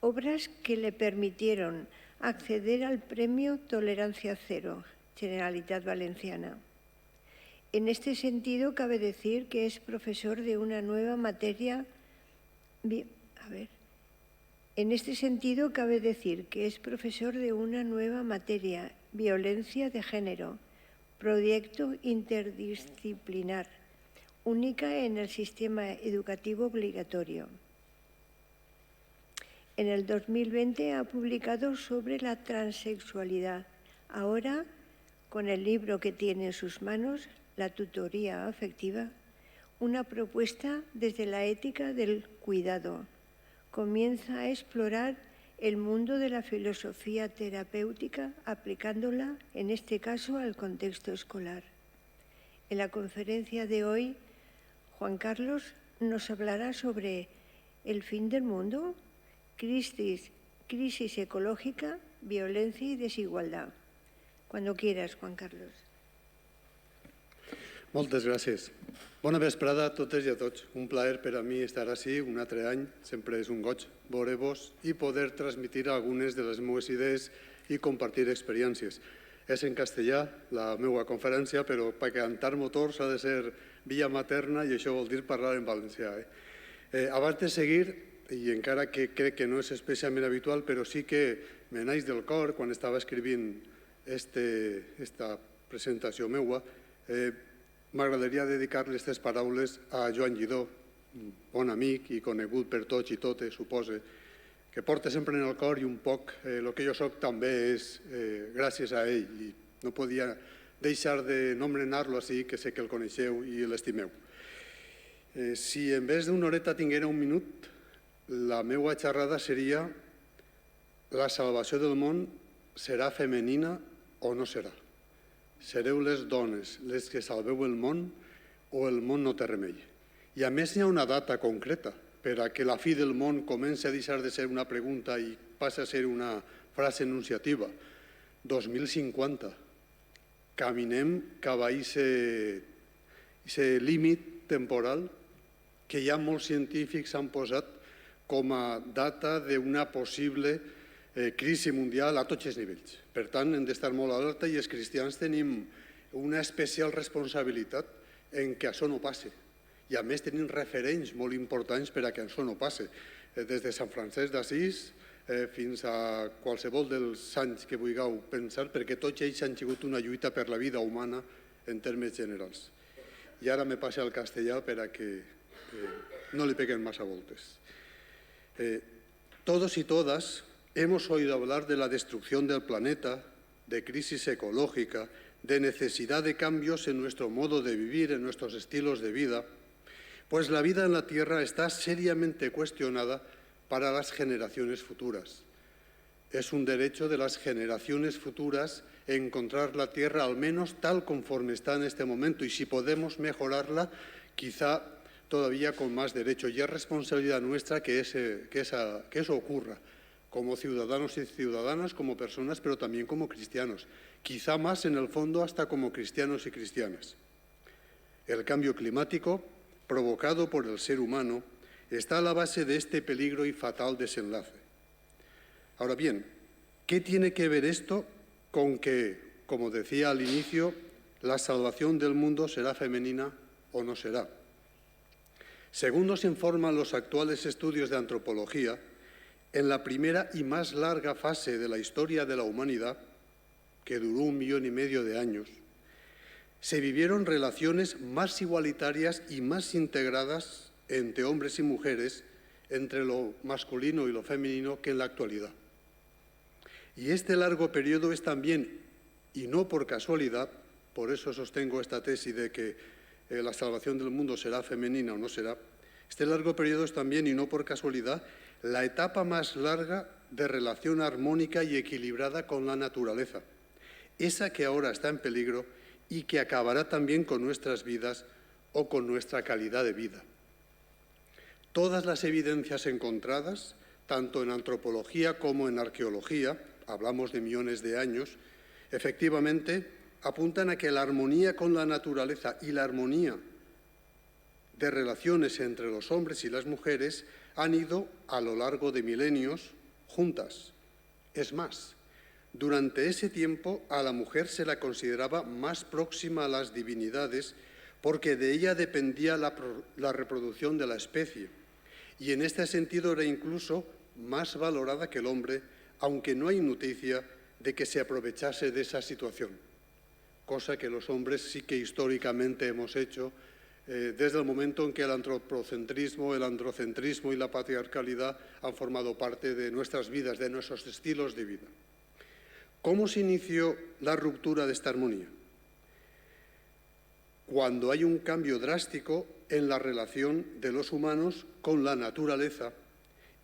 obras que le permitieron acceder al Premio Tolerancia Cero, Generalitat Valenciana. En este sentido, cabe decir que es profesor de una nueva materia. Violencia de género, proyecto interdisciplinar, única en el sistema educativo obligatorio. En el 2020 ha publicado sobre la transexualidad. Ahora, con el libro que tiene en sus manos, La tutoría afectiva, una propuesta desde la ética del cuidado. Comienza a explorar el mundo de la filosofía terapéutica aplicándola, en este caso, al contexto escolar. En la conferencia de hoy, Juan Carlos nos hablará sobre el fin del mundo, crisis ecológica, violencia y desigualdad. Cuando quieras, Juan Carlos. Moltes gràcies. Bona vesprada a totes i a tots. Un plaer per a mi estar ací un altre any. Sempre és un goig veure-vos i poder transmitir algunes de les meves idees i compartir experiències. És en castellà la meva conferència, però per cantar motors ha de ser via materna i això vol dir parlar en valencià. Abans de seguir, i encara que crec que no és especialment habitual, però sí que me naix del cor quan estava escrivint esta presentació meua, m'agradaria dedicar-li aquestes paraules a Joan Lledó, un bon amic i conegut per tots i totes, supose, que porta sempre en el cor i un poc el que jo soc també és gràcies a ell i no podia deixar de nomenar-lo així, que sé que el coneixeu i l'estimeu. Si en vez d'una horeta tinguera un minut, la meva xerrada seria la salvació del món serà femenina o no serà? Sereu les dones les que salveu el món o el món no té remei? I a més hi ha una data concreta per a que la fi del món comenci a deixar de ser una pregunta i passi a ser una frase enunciativa. 2050. Caminem cap a aquest límit temporal que ja molts científics han posat com a data d'una possible crisi mundial a tots els nivells. Per tant, hem d'estar molt alerta i els cristians tenim una especial responsabilitat en que això no passi. I a més tenim referents molt importants per a que això no passi. Des de Sant Francesc d'Assís fins a qualsevol dels sants que vulgueu pensar, perquè tots ells han sigut una lluita per la vida humana en termes generals. I ara me passe al castellà per a que no li peguen massa voltes. Todos y todas hemos oído hablar de la destrucción del planeta, de crisis ecológica, de necesidad de cambios en nuestro modo de vivir, en nuestros estilos de vida, pues la vida en la Tierra está seriamente cuestionada para las generaciones futuras. Es un derecho de las generaciones futuras encontrar la Tierra al menos tal conforme está en este momento y si podemos mejorarla, quizá todavía con más derecho. Y es responsabilidad nuestra que eso ocurra, como ciudadanos y ciudadanas, como personas, pero también como cristianos. Quizá más en el fondo hasta como cristianos y cristianas. El cambio climático, provocado por el ser humano, está a la base de este peligro y fatal desenlace. Ahora bien, ¿qué tiene que ver esto con que, como decía al inicio, la salvación del mundo será femenina o no será? Según nos informan los actuales estudios de antropología, en la primera y más larga fase de la historia de la humanidad, que duró 1,5 millones de años, se vivieron relaciones más igualitarias y más integradas entre hombres y mujeres, entre lo masculino y lo femenino, que en la actualidad. Y este largo periodo es también, y no por casualidad, por eso sostengo esta tesis de que la salvación del mundo será femenina o no será, este largo periodo es también, y no por casualidad, la etapa más larga de relación armónica y equilibrada con la naturaleza, esa que ahora está en peligro y que acabará también con nuestras vidas o con nuestra calidad de vida. Todas las evidencias encontradas, tanto en antropología como en arqueología, hablamos de millones de años, efectivamente apuntan a que la armonía con la naturaleza y la armonía de relaciones entre los hombres y las mujeres han ido a lo largo de milenios juntas. Es más, durante ese tiempo a la mujer se la consideraba más próxima a las divinidades porque de ella dependía la reproducción de la especie, y en este sentido era incluso más valorada que el hombre, aunque no hay noticia de que se aprovechase de esa situación, cosa que los hombres sí que históricamente hemos hecho desde el momento en que el antropocentrismo, el androcentrismo y la patriarcalidad han formado parte de nuestras vidas, de nuestros estilos de vida. ¿Cómo se inició la ruptura de esta armonía? Cuando hay un cambio drástico en la relación de los humanos con la naturaleza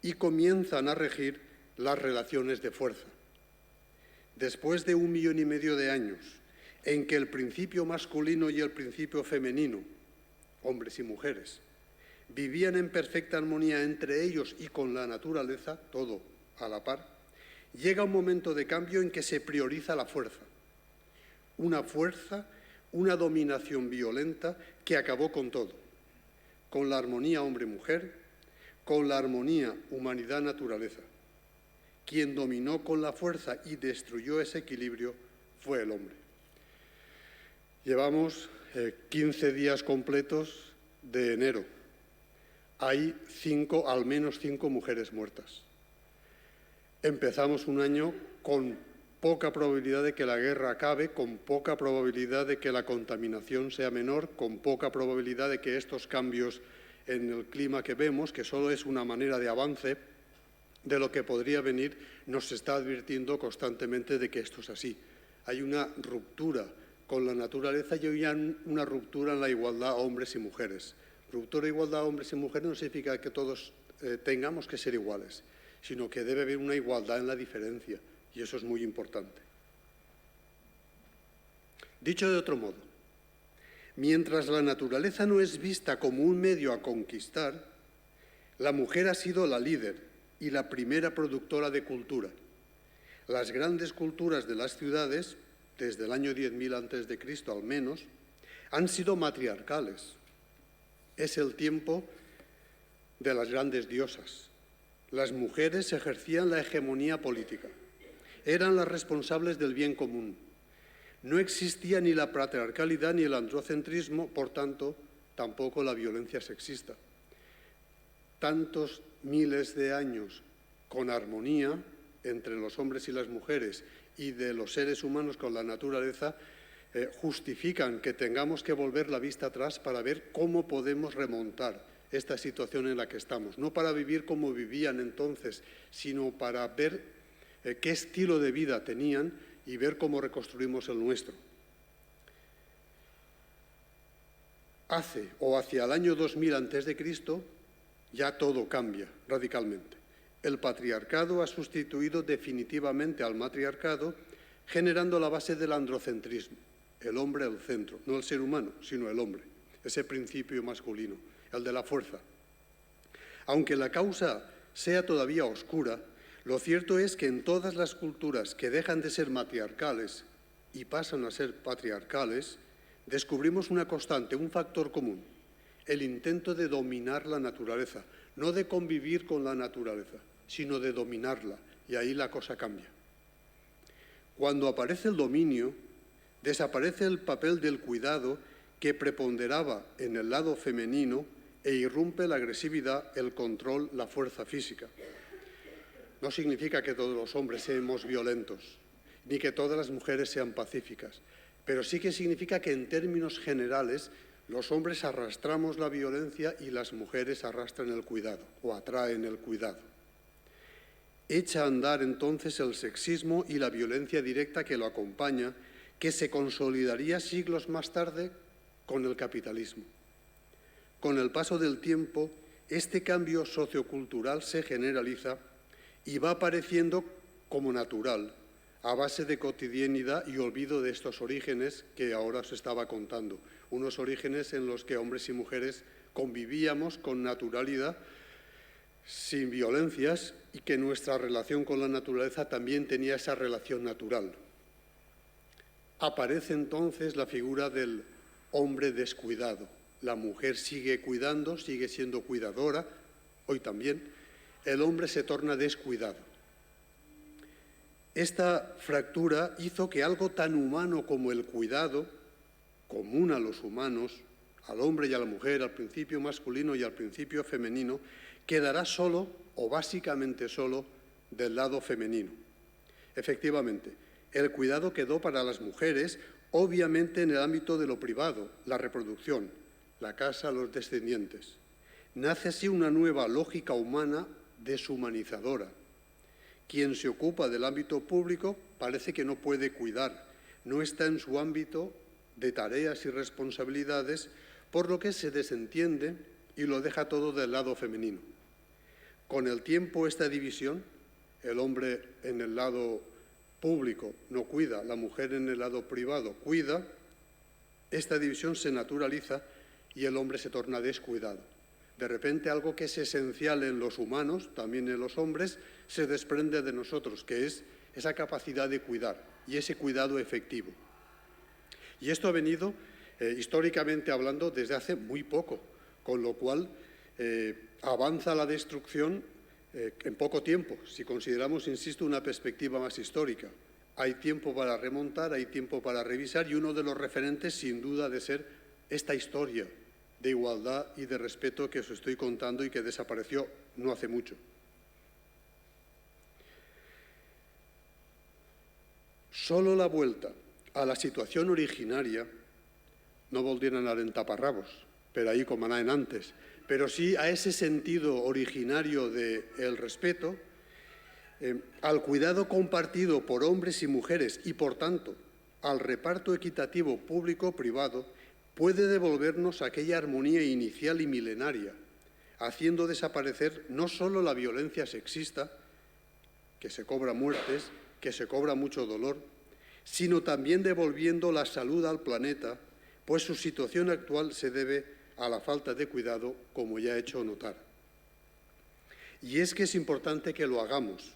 y comienzan a regir las relaciones de fuerza. Después de 1,5 millones de años en que el principio masculino y el principio femenino, hombres y mujeres, vivían en perfecta armonía entre ellos y con la naturaleza, todo a la par, llega un momento de cambio en que se prioriza la fuerza, una dominación violenta que acabó con todo, con la armonía hombre-mujer, con la armonía humanidad-naturaleza. Quien dominó con la fuerza y destruyó ese equilibrio fue el hombre. Llevamos 15 días completos de enero. Hay al menos 5 mujeres muertas. Empezamos un año con poca probabilidad de que la guerra acabe, con poca probabilidad de que la contaminación sea menor, con poca probabilidad de que estos cambios en el clima que vemos, que solo es una manera de avance de lo que podría venir, nos está advirtiendo constantemente de que esto es así. Hay una ruptura con la naturaleza y hay una ruptura en la igualdad hombres y mujeres. Ruptura de igualdad hombres y mujeres no significa que todos tengamos que ser iguales, sino que debe haber una igualdad en la diferencia, y eso es muy importante. Dicho de otro modo, mientras la naturaleza no es vista como un medio a conquistar, la mujer ha sido la líder y la primera productora de cultura. Las grandes culturas de las ciudades, desde el año 10.000 a.C. al menos, han sido matriarcales. Es el tiempo de las grandes diosas. Las mujeres ejercían la hegemonía política. Eran las responsables del bien común. No existía ni la patriarcalidad ni el androcentrismo, por tanto, tampoco la violencia sexista. Tantos miles de años con armonía entre los hombres y las mujeres y de los seres humanos con la naturaleza justifican que tengamos que volver la vista atrás para ver cómo podemos remontar esta situación en la que estamos. No para vivir como vivían entonces, sino para ver qué estilo de vida tenían y ver cómo reconstruimos el nuestro. Hacia el año 2000 a.C., ya todo cambia radicalmente. El patriarcado ha sustituido definitivamente al matriarcado, generando la base del androcentrismo, el hombre al centro, no el ser humano, sino el hombre, ese principio masculino, el de la fuerza. Aunque la causa sea todavía oscura, lo cierto es que en todas las culturas que dejan de ser matriarcales y pasan a ser patriarcales, descubrimos una constante, un factor común, el intento de dominar la naturaleza, no de convivir con la naturaleza, sino de dominarla, y ahí la cosa cambia. Cuando aparece el dominio, desaparece el papel del cuidado que preponderaba en el lado femenino e irrumpe la agresividad, el control, la fuerza física. No significa que todos los hombres seamos violentos, ni que todas las mujeres sean pacíficas, pero sí que significa que en términos generales los hombres arrastramos la violencia y las mujeres arrastran el cuidado o atraen el cuidado. Echa a andar entonces el sexismo y la violencia directa que lo acompaña, que se consolidaría siglos más tarde con el capitalismo. Con el paso del tiempo, este cambio sociocultural se generaliza y va apareciendo como natural, a base de cotidianidad y olvido de estos orígenes que ahora os estaba contando. Unos orígenes en los que hombres y mujeres convivíamos con naturalidad, sin violencias, y que nuestra relación con la naturaleza también tenía esa relación natural. Aparece entonces la figura del hombre descuidado. La mujer sigue cuidando, sigue siendo cuidadora, hoy también. El hombre se torna descuidado. Esta fractura hizo que algo tan humano como el cuidado, común a los humanos, al hombre y a la mujer, al principio masculino y al principio femenino, quedará solo o básicamente solo del lado femenino. Efectivamente, el cuidado quedó para las mujeres, obviamente en el ámbito de lo privado, la reproducción, la casa, los descendientes. Nace así una nueva lógica humana deshumanizadora. Quien se ocupa del ámbito público parece que no puede cuidar, no está en su ámbito de tareas y responsabilidades, por lo que se desentiende y lo deja todo del lado femenino. Con el tiempo, esta división, el hombre en el lado público no cuida, la mujer en el lado privado cuida, esta división se naturaliza y el hombre se torna descuidado. De repente, algo que es esencial en los humanos, también en los hombres, se desprende de nosotros, que es esa capacidad de cuidar y ese cuidado efectivo. Y esto ha venido, históricamente hablando, desde hace muy poco, con lo cual avanza la destrucción en poco tiempo, si consideramos, insisto, una perspectiva más histórica. Hay tiempo para remontar, hay tiempo para revisar, y uno de los referentes, sin duda, ha de ser esta historia de igualdad y de respeto que os estoy contando y que desapareció no hace mucho. Solo la vuelta a la situación originaria, no volvieran a en taparrabos, pero ahí como anaven antes, pero sí a ese sentido originario del respeto, al cuidado compartido por hombres y mujeres y, por tanto, al reparto equitativo público-privado, puede devolvernos aquella armonía inicial y milenaria, haciendo desaparecer no solo la violencia sexista, que se cobra muertes, que se cobra mucho dolor, sino también devolviendo la salud al planeta, pues su situación actual se debe a la falta de cuidado, como ya he hecho notar. Y es que es importante que lo hagamos.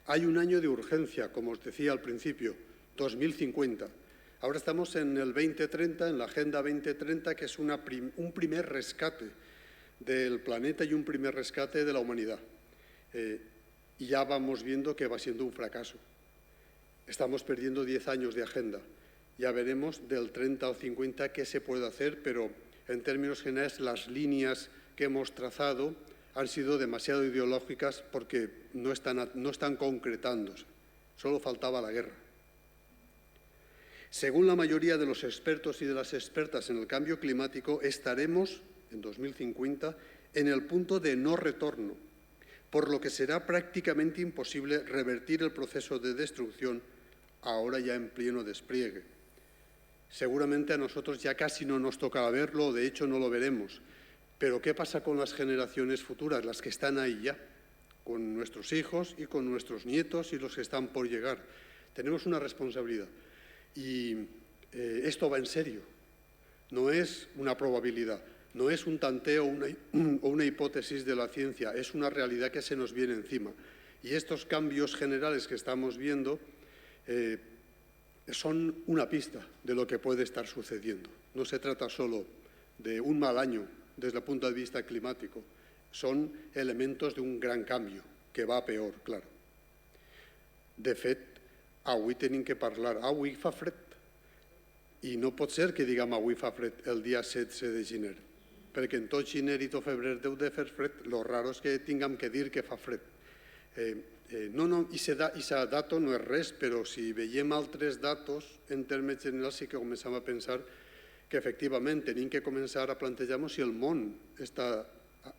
Hay un año de urgencia, como os decía al principio, 2050. Ahora estamos en el 2030, en la Agenda 2030, que es un primer rescate del planeta y un primer rescate de la humanidad. Y ya vamos viendo que va siendo un fracaso. Estamos perdiendo 10 años de agenda. Ya veremos del 30 o 50 qué se puede hacer, pero en términos generales las líneas que hemos trazado han sido demasiado ideológicas porque no están concretándose. Solo faltaba la guerra. Según la mayoría de los expertos y de las expertas en el cambio climático, estaremos, en 2050, en el punto de no retorno, por lo que será prácticamente imposible revertir el proceso de destrucción ahora ya en pleno despliegue. Seguramente a nosotros ya casi no nos tocará verlo, de hecho no lo veremos. Pero ¿qué pasa con las generaciones futuras, las que están ahí ya? Con nuestros hijos y con nuestros nietos y los que están por llegar. Tenemos una responsabilidad. Y esto va en serio. No es una probabilidad, no es un tanteo o una hipótesis de la ciencia, es una realidad que se nos viene encima. Y estos cambios generales que estamos viendo son una pista de lo que puede estar sucediendo. No se trata solo de un mal año desde el punto de vista climático, son elementos de un gran cambio que va a peor, claro. De fet, avui tenim que parlar, avui fa fred, i no pot ser que diguem avui fa fred el dia 16 de gener, perquè en tot gener i tot febrer deu de fer fred, lo raro és que tinguem que dir que fa fred. Aquesta dato no és res, però si veiem altres datos, en termes generals sí que comencem a pensar que efectivament tenim que començar a plantejar-nos si el món està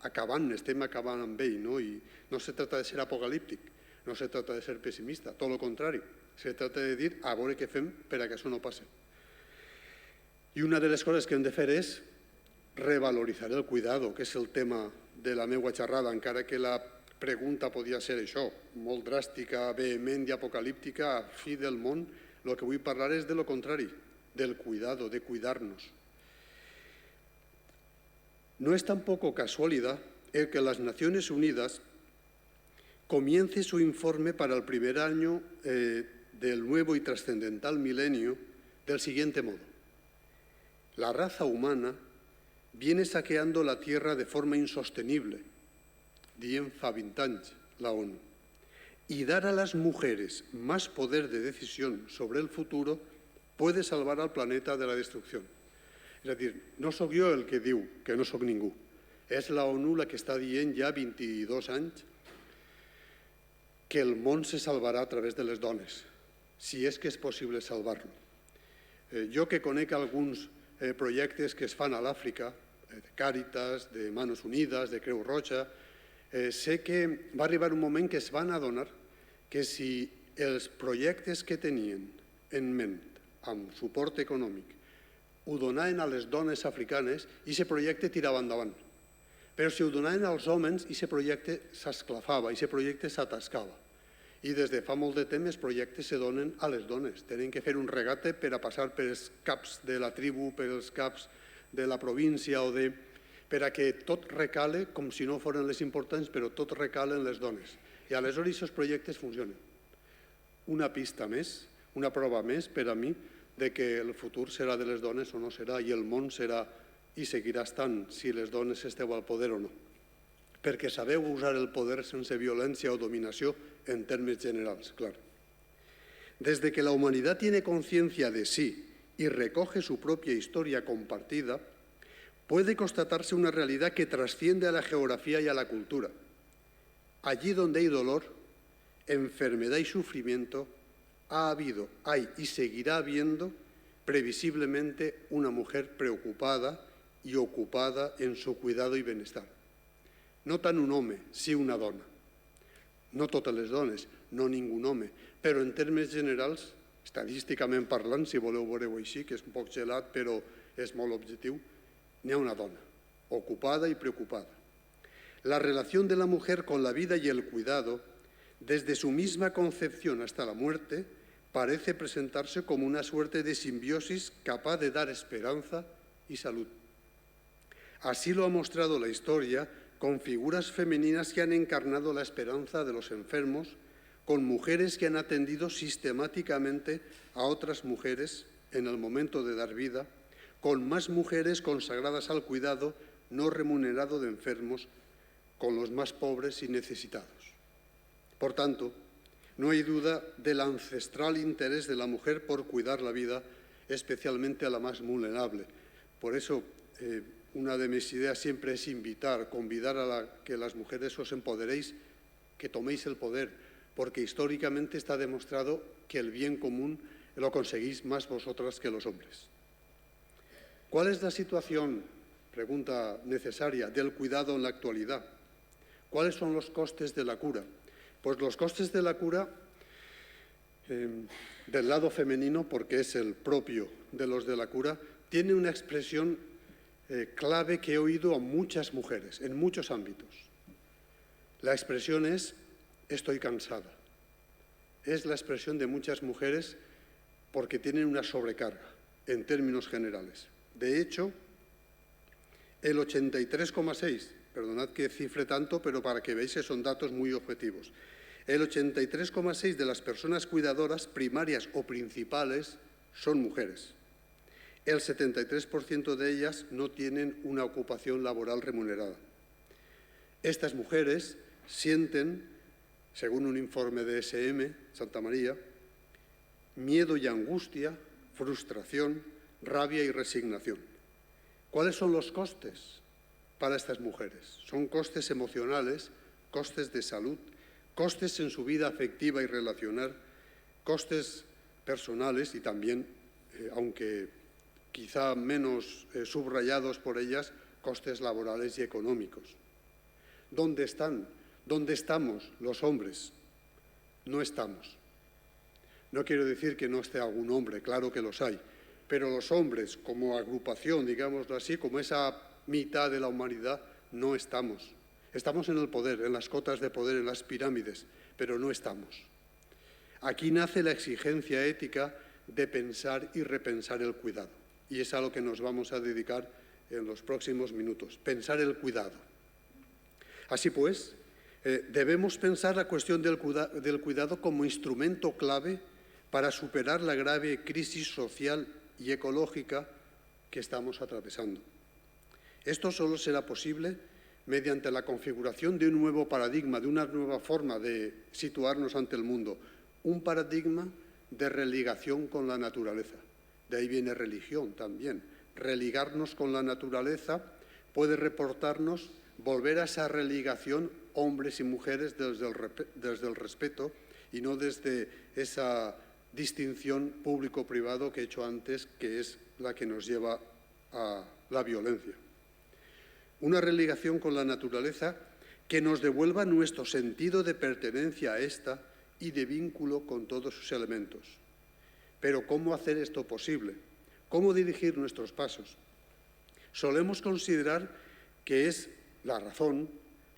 acabant, estem acabant amb ell, no? I no se trata de ser apocalíptic, no se trata de ser pessimista, tot el contrari, se trata de dir a veure què fem per a que això no passi. I una de les coses que hem de fer és revaloritzar el cuidado, que és el tema de la meva xerrada, encara que la pregunta podia ser això, molt dràstica, vehement i apocalíptica, a fi del món. El que vull parlar és de lo contrari, del cuidado, de cuidarnos. No es tampoco casualidad el que las Naciones Unidas comience su informe para el primer año del nuevo y trascendental milenio del siguiente modo. La raza humana viene saqueando la Tierra de forma insostenible, dient fa 20 anys la ONU. y dar a las mujeres más poder de decisión sobre el futuro puede salvar al planeta de la destrucción. És a dir, no sóc jo el que diu que no sóc ningú. És la ONU la que està dient ja 22 anys que el món se salvarà a través de les dones, si és que és possible salvar-lo. Jo que conec alguns projectes que es fan a l'Àfrica, de Càritas, de Manos Unides, de Creu Roja, sé que va arribar un moment que es van adonar que si els projectes que tenien en ment amb suport econòmic ho donaven a les dones africanes, aquest projecte tirava endavant. Però si ho donaven als homes, aquest projecte s'esclafava, aquest projecte s'atascava. I des de fa molt de temps els projectes se donen a les dones. Tenen que fer un regate per a passar pels caps de la tribu, pels caps de la província, per a que tot recale, com si no foren les importants, però tot recale en les dones. I aleshores aquests projectes funcionen. Una pista més, una prova més per a mi de que el futur serà de les dones o no serà, i el món serà i seguirà estant si les dones esteu al poder o no. Perquè sabeu usar el poder sense violència o dominació en termes generals, claro. Desde que la humanidad tiene conciencia de sí y recoge su propia historia compartida, puede constatarse una realidad que trasciende a la geografía y a la cultura. Allí donde hay dolor, enfermedad y sufrimiento, ha habido, hay y seguirá habiendo previsiblemente una mujer preocupada y ocupada en su cuidado y bienestar. No tant un home, sí una dona. No totes les dones, no ningú home, però en termes generals, estadísticament parlant, si voleu veure-ho així, que és un poc gelat però és molt objectiu, n'hi ha una dona, ocupada y preocupada. La relación de la mujer con la vida y el cuidado, desde su misma concepción hasta la muerte, parece presentarse como una suerte de simbiosis capaz de dar esperanza y salud. Así lo ha mostrado la historia con figuras femeninas que han encarnado la esperanza de los enfermos, con mujeres que han atendido sistemáticamente a otras mujeres en el momento de dar vida, con más mujeres consagradas al cuidado no remunerado de enfermos, con los más pobres y necesitados. Por tanto, no hay duda del ancestral interés de la mujer por cuidar la vida, especialmente a la más vulnerable. Por eso, una de mis ideas siempre es convidar a que las mujeres os empoderéis, que toméis el poder, porque históricamente está demostrado que el bien común lo conseguís más vosotras que los hombres. ¿Cuál es la situación, pregunta necesaria, del cuidado en la actualidad? ¿Cuáles son los costes de la cura? Pues los costes de la cura del lado femenino, porque es el propio de los de la cura, tiene una expresión clave que he oído a muchas mujeres, en muchos ámbitos. La expresión es «estoy cansada». Es la expresión de muchas mujeres porque tienen una sobrecarga, en términos generales. De hecho, el 83,6%, perdonad que cifre tanto, pero para que veáis que son datos muy objetivos, el 83,6% de las personas cuidadoras primarias o principales son mujeres. El 73% de ellas no tienen una ocupación laboral remunerada. Estas mujeres sienten, según un informe de SM, Santa María, miedo y angustia, frustración, rabia y resignación. ¿Cuáles son los costes para estas mujeres? Son costes emocionales, costes de salud, costes en su vida afectiva y relacional, costes personales y también, aunque quizá menos subrayados por ellas, costes laborales y económicos. ¿Dónde están? ¿Dónde estamos los hombres? No estamos. No quiero decir que no esté algún hombre, claro que los hay, pero los hombres como agrupación, digámoslo así, como esa mitad de la humanidad, no estamos. Estamos en el poder, en las cotas de poder, en las pirámides, pero no estamos. Aquí nace la exigencia ética de pensar y repensar el cuidado. Y es a lo que nos vamos a dedicar en los próximos minutos, pensar el cuidado. Así pues, debemos pensar la cuestión del cuidado como instrumento clave para superar la grave crisis social y ecológica que estamos atravesando. Esto solo será posible mediante la configuración de un nuevo paradigma, de una nueva forma de situarnos ante el mundo, un paradigma de religación con la naturaleza. De ahí viene religión también. Religarnos con la naturaleza puede reportarnos volver a esa religación hombres y mujeres desde el respeto y no desde esa distinción público-privado que he hecho antes, que es la que nos lleva a la violencia. Una religación con la naturaleza que nos devuelva nuestro sentido de pertenencia a esta y de vínculo con todos sus elementos. Pero ¿cómo hacer esto posible? ¿Cómo dirigir nuestros pasos? Solemos considerar que es la razón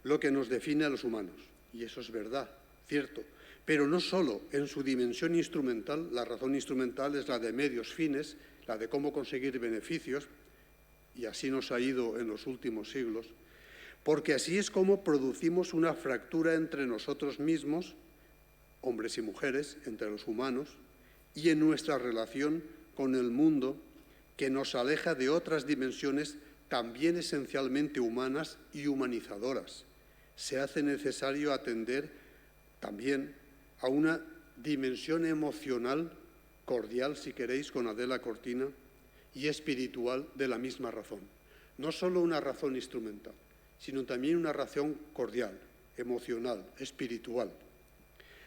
lo que nos define a los humanos. Y eso es verdad, cierto. Pero no solo en su dimensión instrumental, la razón instrumental es la de medios fines, la de cómo conseguir beneficios, y así nos ha ido en los últimos siglos, porque así es como producimos una fractura entre nosotros mismos, hombres y mujeres, entre los humanos, y en nuestra relación con el mundo, que nos aleja de otras dimensiones también esencialmente humanas y humanizadoras. Se hace necesario atender también a una dimensión emocional, cordial, si queréis, con Adela Cortina, y espiritual de la misma razón. No solo una razón instrumental, sino también una razón cordial, emocional, espiritual.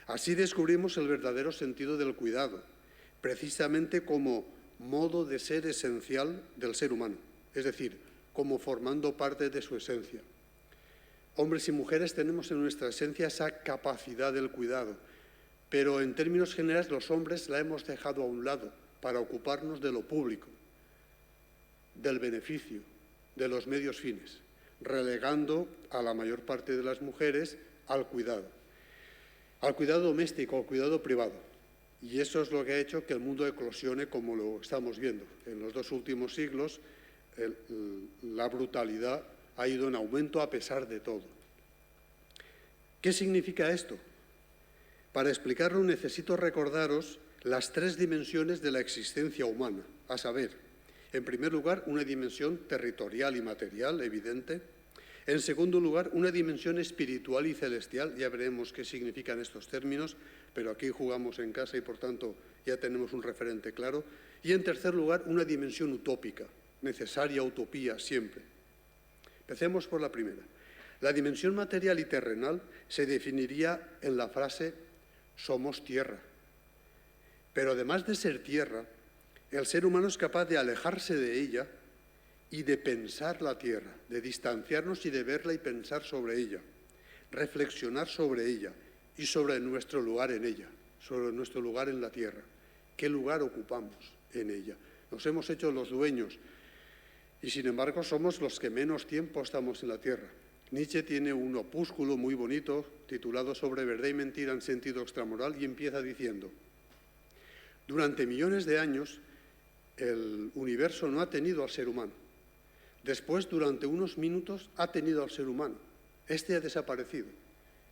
Así descubrimos el verdadero sentido del cuidado, precisamente como modo de ser esencial del ser humano, es decir, como formando parte de su esencia. Hombres y mujeres tenemos en nuestra esencia esa capacidad del cuidado, pero en términos generales los hombres la hemos dejado a un lado para ocuparnos de lo público, del beneficio, de los medios fines, relegando a la mayor parte de las mujeres al cuidado doméstico, al cuidado privado. Y eso es lo que ha hecho que el mundo eclosione como lo estamos viendo. En los 2 últimos siglos la brutalidad ha ido en aumento a pesar de todo. ¿Qué significa esto? Para explicarlo necesito recordaros las 3 dimensiones de la existencia humana, a saber, en primer lugar, una dimensión territorial y material, evidente. En segundo lugar, una dimensión espiritual y celestial. Ya veremos qué significan estos términos, pero aquí jugamos en casa y, por tanto, ya tenemos un referente claro. Y, en tercer lugar, una dimensión utópica, necesaria utopía siempre. Empecemos por la primera. La dimensión material y terrenal se definiría en la frase «somos tierra». Pero además de ser tierra, el ser humano es capaz de alejarse de ella y de pensar la tierra, de distanciarnos y de verla y pensar sobre ella, reflexionar sobre ella y sobre nuestro lugar en ella, sobre nuestro lugar en la tierra. ¿Qué lugar ocupamos en ella? Nos hemos hecho los dueños y, sin embargo, somos los que menos tiempo estamos en la tierra. Nietzsche tiene un opúsculo muy bonito titulado Sobre verdad y mentira en sentido extramoral y empieza diciendo: durante millones de años el universo no ha tenido al ser humano. Después, durante unos minutos, ha tenido al ser humano. Este ha desaparecido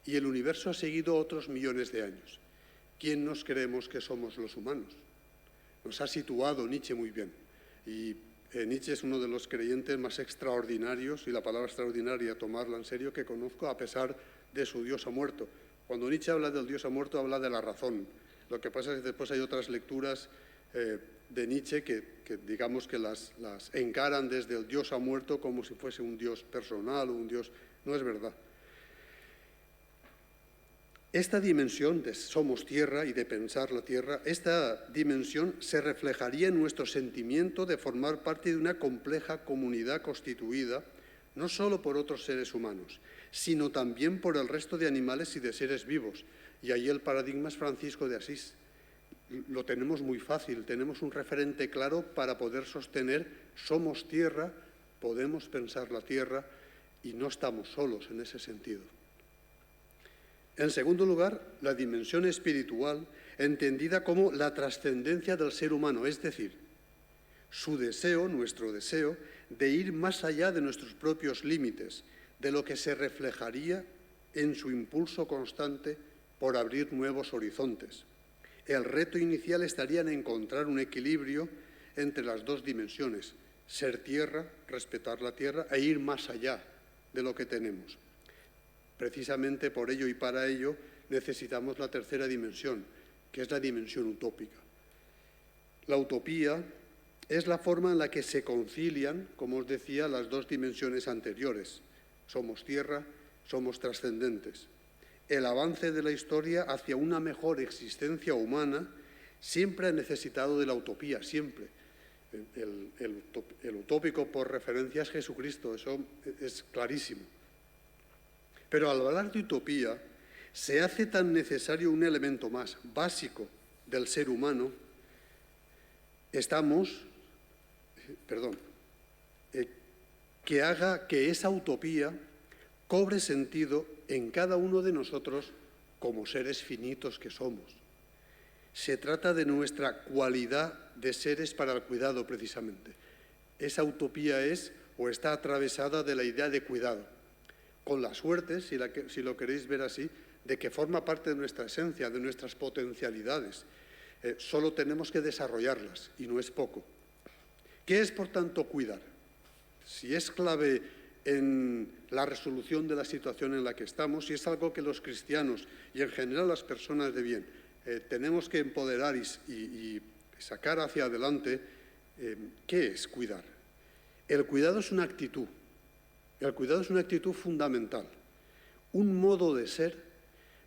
y el universo ha seguido otros millones de años. ¿Quién nos creemos que somos los humanos? Nos ha situado Nietzsche muy bien. Y Nietzsche es uno de los creyentes más extraordinarios, y la palabra extraordinaria, tomarla en serio, que conozco, a pesar de su Dios ha muerto. Cuando Nietzsche habla del Dios ha muerto, habla de la razón. Lo que pasa es que después hay otras lecturas de Nietzsche que digamos que las encaran desde el Dios ha muerto como si fuese un Dios personal o un Dios. No es verdad. Esta dimensión de somos tierra y de pensar la tierra, esta dimensión se reflejaría en nuestro sentimiento de formar parte de una compleja comunidad constituida no solo por otros seres humanos, sino también por el resto de animales y de seres vivos. Y ahí el paradigma es Francisco de Asís. Lo tenemos muy fácil, tenemos un referente claro para poder sostener somos tierra, podemos pensar la tierra y no estamos solos en ese sentido. En segundo lugar, la dimensión espiritual, entendida como la trascendencia del ser humano, es decir, su deseo, nuestro deseo, de ir más allá de nuestros propios límites, de lo que se reflejaría en su impulso constante por abrir nuevos horizontes. El reto inicial estaría en encontrar un equilibrio entre las 2 dimensiones, ser tierra, respetar la tierra e ir más allá de lo que tenemos. Precisamente por ello y para ello necesitamos la tercera dimensión, que es la dimensión utópica. La utopía es la forma en la que se concilian, como os decía, las dos dimensiones anteriores. Somos tierra, somos trascendentes. El avance de la historia hacia una mejor existencia humana siempre ha necesitado de la utopía, siempre. El utópico por referencia es Jesucristo, eso es clarísimo. Pero al hablar de utopía, se hace tan necesario un elemento más básico del ser humano, que haga que esa utopía cobre sentido en cada uno de nosotros como seres finitos que somos. Se trata de nuestra cualidad de seres para el cuidado, precisamente. Esa utopía es o está atravesada de la idea de cuidado, con la suerte, si lo queréis ver así, de que forma parte de nuestra esencia, de nuestras potencialidades. Solo tenemos que desarrollarlas, y no es poco. ¿Qué es, por tanto, cuidar? Si es clave en la resolución de la situación en la que estamos, si es algo que los cristianos y en general las personas de bien tenemos que empoderar y sacar hacia adelante, ¿qué es cuidar? El cuidado es una actitud. El cuidado es una actitud fundamental, un modo de ser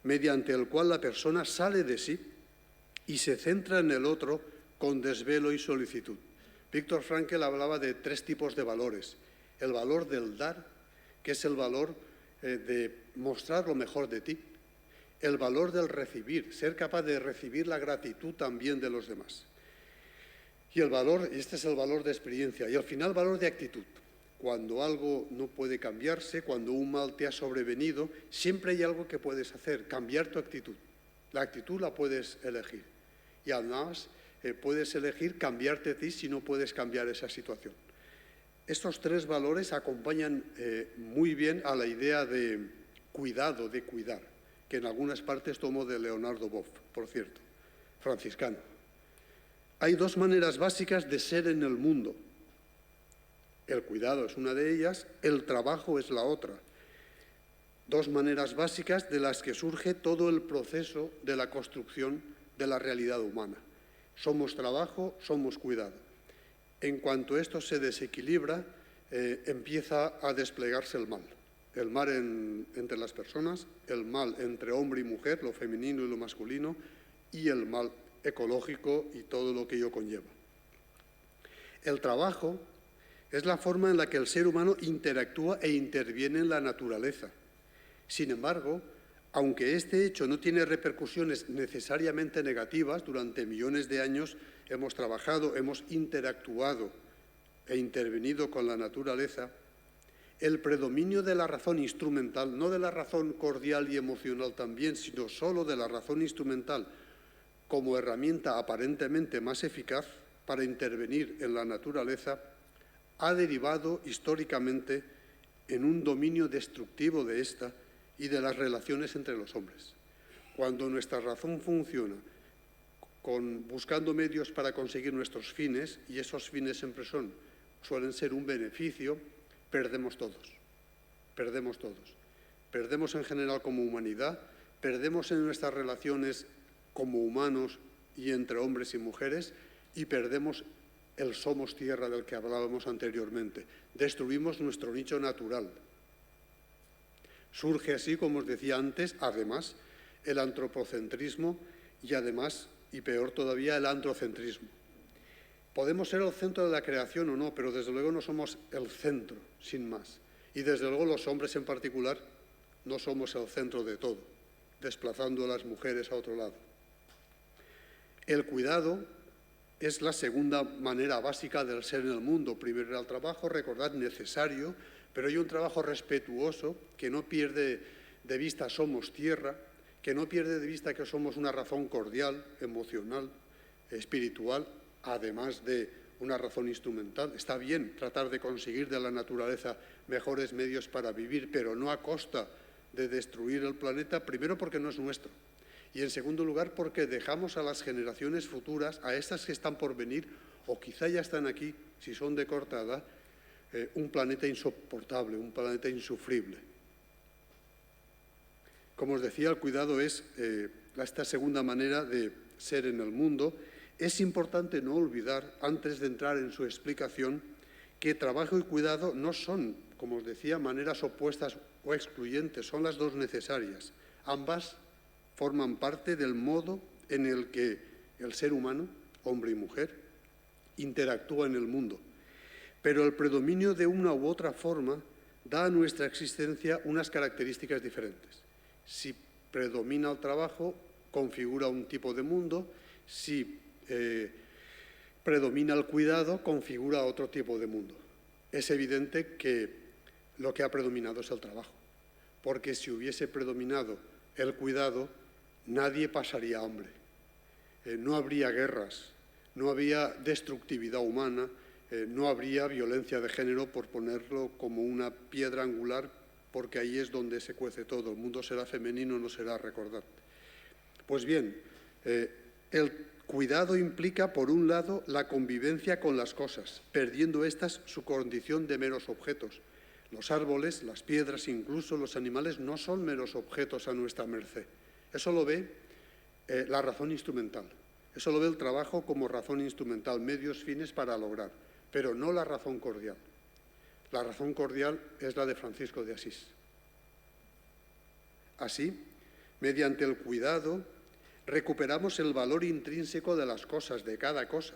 mediante el cual la persona sale de sí y se centra en el otro con desvelo y solicitud. Viktor Frankl hablaba de 3 tipos de valores. El valor del dar, que es el valor de mostrar lo mejor de ti. El valor del recibir, ser capaz de recibir la gratitud también de los demás. Y este es el valor de experiencia. Y al final, valor de actitud. Cuando algo no puede cambiarse, cuando un mal te ha sobrevenido, siempre hay algo que puedes hacer, cambiar tu actitud. La actitud la puedes elegir. Y además puedes elegir cambiarte a ti si no puedes cambiar esa situación. Estos 3 valores acompañan muy bien a la idea de cuidado, de cuidar, que en algunas partes tomo de Leonardo Boff, por cierto, franciscano. Hay 2 maneras básicas de ser en el mundo. El cuidado es una de ellas, el trabajo es la otra. 2 maneras básicas de las que surge todo el proceso de la construcción de la realidad humana. Somos trabajo, somos cuidado. En cuanto esto se desequilibra, empieza a desplegarse el mal. El mal entre las personas, el mal entre hombre y mujer, lo femenino y lo masculino, y el mal ecológico y todo lo que ello conlleva. El trabajo es la forma en la que el ser humano interactúa e interviene en la naturaleza. Sin embargo, aunque este hecho no tiene repercusiones necesariamente negativas, durante millones de años hemos trabajado, hemos interactuado e intervenido con la naturaleza, el predominio de la razón instrumental, no de la razón cordial y emocional también, sino solo de la razón instrumental, como herramienta aparentemente más eficaz para intervenir en la naturaleza, ha derivado históricamente en un dominio destructivo de esta y de las relaciones entre los hombres. Cuando nuestra razón funciona buscando medios para conseguir nuestros fines, y esos fines siempre suelen ser un beneficio, perdemos todos. Perdemos todos. Perdemos en general como humanidad, perdemos en nuestras relaciones como humanos y entre hombres y mujeres, y perdemos el somos tierra del que hablábamos anteriormente. Destruimos nuestro nicho natural. Surge así, como os decía antes, además, el antropocentrismo y además, y peor todavía, el androcentrismo. Podemos ser el centro de la creación o no, pero desde luego no somos el centro, sin más. Y desde luego los hombres en particular no somos el centro de todo, desplazando a las mujeres a otro lado. El cuidado es la segunda manera básica del ser en el mundo. Primero era el trabajo, recordad, necesario, pero hay un trabajo respetuoso que no pierde de vista somos tierra, que no pierde de vista que somos una razón cordial, emocional, espiritual, además de una razón instrumental. Está bien tratar de conseguir de la naturaleza mejores medios para vivir, pero no a costa de destruir el planeta, primero porque no es nuestro, y en segundo lugar porque dejamos a las generaciones futuras, a estas que están por venir, o quizá ya están aquí, si son de corta edad, un planeta insoportable, un planeta insufrible. Como os decía, el cuidado es esta segunda manera de ser en el mundo. Es importante no olvidar, antes de entrar en su explicación, que trabajo y cuidado no son, como os decía, maneras opuestas o excluyentes, son las dos necesarias. Ambas forman parte del modo en el que el ser humano, hombre y mujer, interactúa en el mundo. Pero el predominio de una u otra forma da a nuestra existencia unas características diferentes. Si predomina el trabajo, configura un tipo de mundo. Si predomina el cuidado, configura otro tipo de mundo. Es evidente que lo que ha predominado es el trabajo, porque si hubiese predominado el cuidado, nadie pasaría hambre. No habría guerras, no habría destructividad humana, no habría violencia de género, por ponerlo como una piedra angular, porque ahí es donde se cuece todo. El mundo será femenino, no será, recordad. Pues bien, el cuidado implica, por un lado, la convivencia con las cosas, perdiendo éstas su condición de meros objetos. Los árboles, las piedras, incluso los animales, no son meros objetos a nuestra merced. Eso lo ve la razón instrumental. Eso lo ve el trabajo como razón instrumental, medios fines para lograr, pero no la razón cordial. La razón cordial es la de Francisco de Asís. Así, mediante el cuidado, recuperamos el valor intrínseco de las cosas, de cada cosa,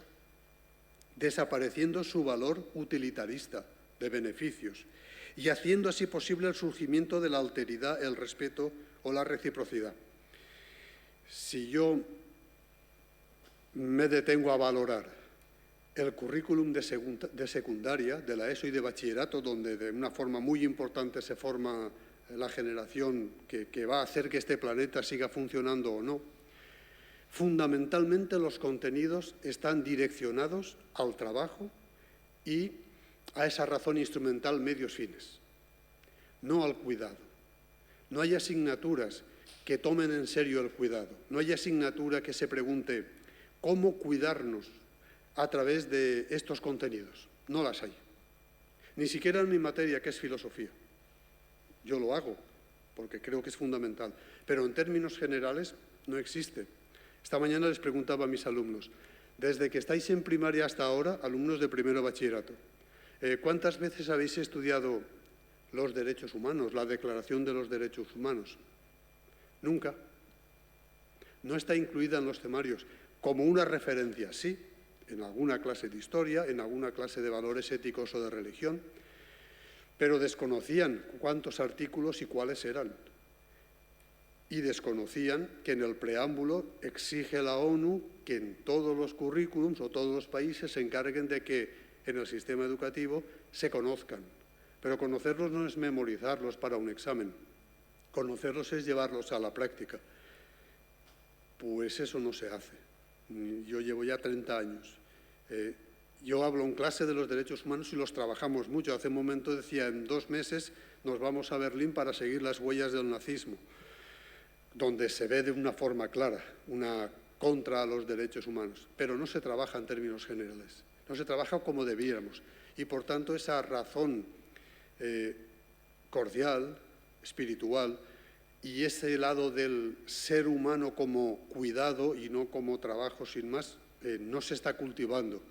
desapareciendo su valor utilitarista, de beneficios, y haciendo así posible el surgimiento de la alteridad, el respeto o la reciprocidad. Si yo me detengo a valorar el currículum de secundaria, de la ESO y de bachillerato, donde de una forma muy importante se forma la generación que va a hacer que este planeta siga funcionando o no, fundamentalmente los contenidos están direccionados al trabajo y a esa razón instrumental, medios fines, no al cuidado. No hay asignaturas que tomen en serio el cuidado, no hay asignatura que se pregunte cómo cuidarnos a través de estos contenidos. No las hay. Ni siquiera en mi materia, que es filosofía. Yo lo hago porque creo que es fundamental, pero en términos generales no existe. Esta mañana les preguntaba a mis alumnos, desde que estáis en primaria hasta ahora, alumnos de primero bachillerato, ¿cuántas veces habéis estudiado los derechos humanos, la Declaración de los Derechos Humanos? Nunca. No está incluida en los temarios. Como una referencia, sí, en alguna clase de historia, en alguna clase de valores éticos o de religión, pero desconocían cuántos artículos y cuáles eran. Y desconocían que en el preámbulo exige la ONU que en todos los currículums o todos los países se encarguen de que en el sistema educativo se conozcan. Pero conocerlos no es memorizarlos para un examen, conocerlos es llevarlos a la práctica. Pues eso no se hace. Yo llevo ya 30 años. Yo hablo en clase de los derechos humanos y los trabajamos mucho. Hace un momento decía, en 2 meses nos vamos a Berlín para seguir las huellas del nazismo, donde se ve de una forma clara una contra a los derechos humanos. Pero no se trabaja en términos generales, no se trabaja como debiéramos. Y por tanto esa razón cordial, espiritual, y ese lado del ser humano como cuidado y no como trabajo sin más, no se está cultivando.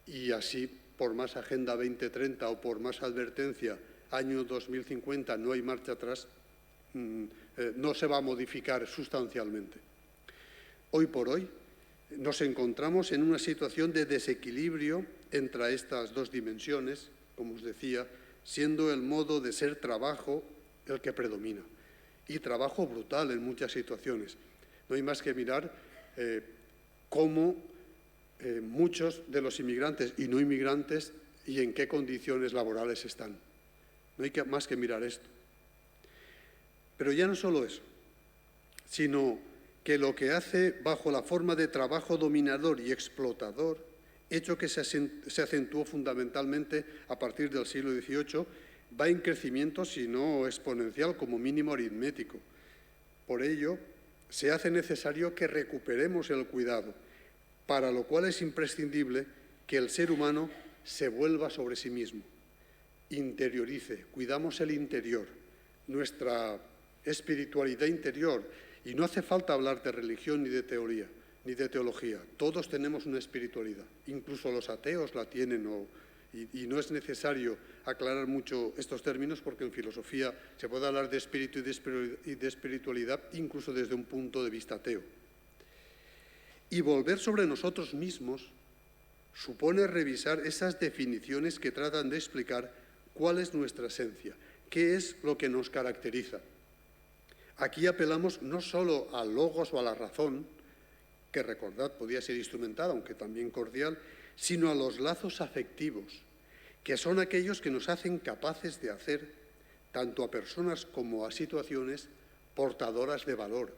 Y así, por más Agenda 2030 o por más advertencia, año 2050, no hay marcha atrás, no se va a modificar sustancialmente. Hoy por hoy nos encontramos en una situación de desequilibrio entre estas dos dimensiones, como os decía, siendo el modo de ser trabajo el que predomina. Y trabajo brutal en muchas situaciones. No hay más que mirar cómo muchos de los inmigrantes y no inmigrantes y en qué condiciones laborales están. No hay más que mirar esto. Pero ya no solo eso, sino que lo que hace bajo la forma de trabajo dominador y explotador, hecho que se acentuó fundamentalmente a partir del siglo XVIII, va en crecimiento, si no exponencial, como mínimo aritmético. Por ello, se hace necesario que recuperemos el cuidado, para lo cual es imprescindible que el ser humano se vuelva sobre sí mismo, interiorice, cuidamos el interior, nuestra espiritualidad interior. Y no hace falta hablar de religión ni de teoría, ni de teología. Todos tenemos una espiritualidad, incluso los ateos la tienen, y no es necesario aclarar mucho estos términos, porque en filosofía se puede hablar de espíritu y de espiritualidad incluso desde un punto de vista ateo. Y volver sobre nosotros mismos supone revisar esas definiciones que tratan de explicar cuál es nuestra esencia, qué es lo que nos caracteriza. Aquí apelamos no solo al logos o a la razón, que recordad podía ser instrumental, aunque también cordial, sino a los lazos afectivos, que son aquellos que nos hacen capaces de hacer, tanto a personas como a situaciones, portadoras de valor.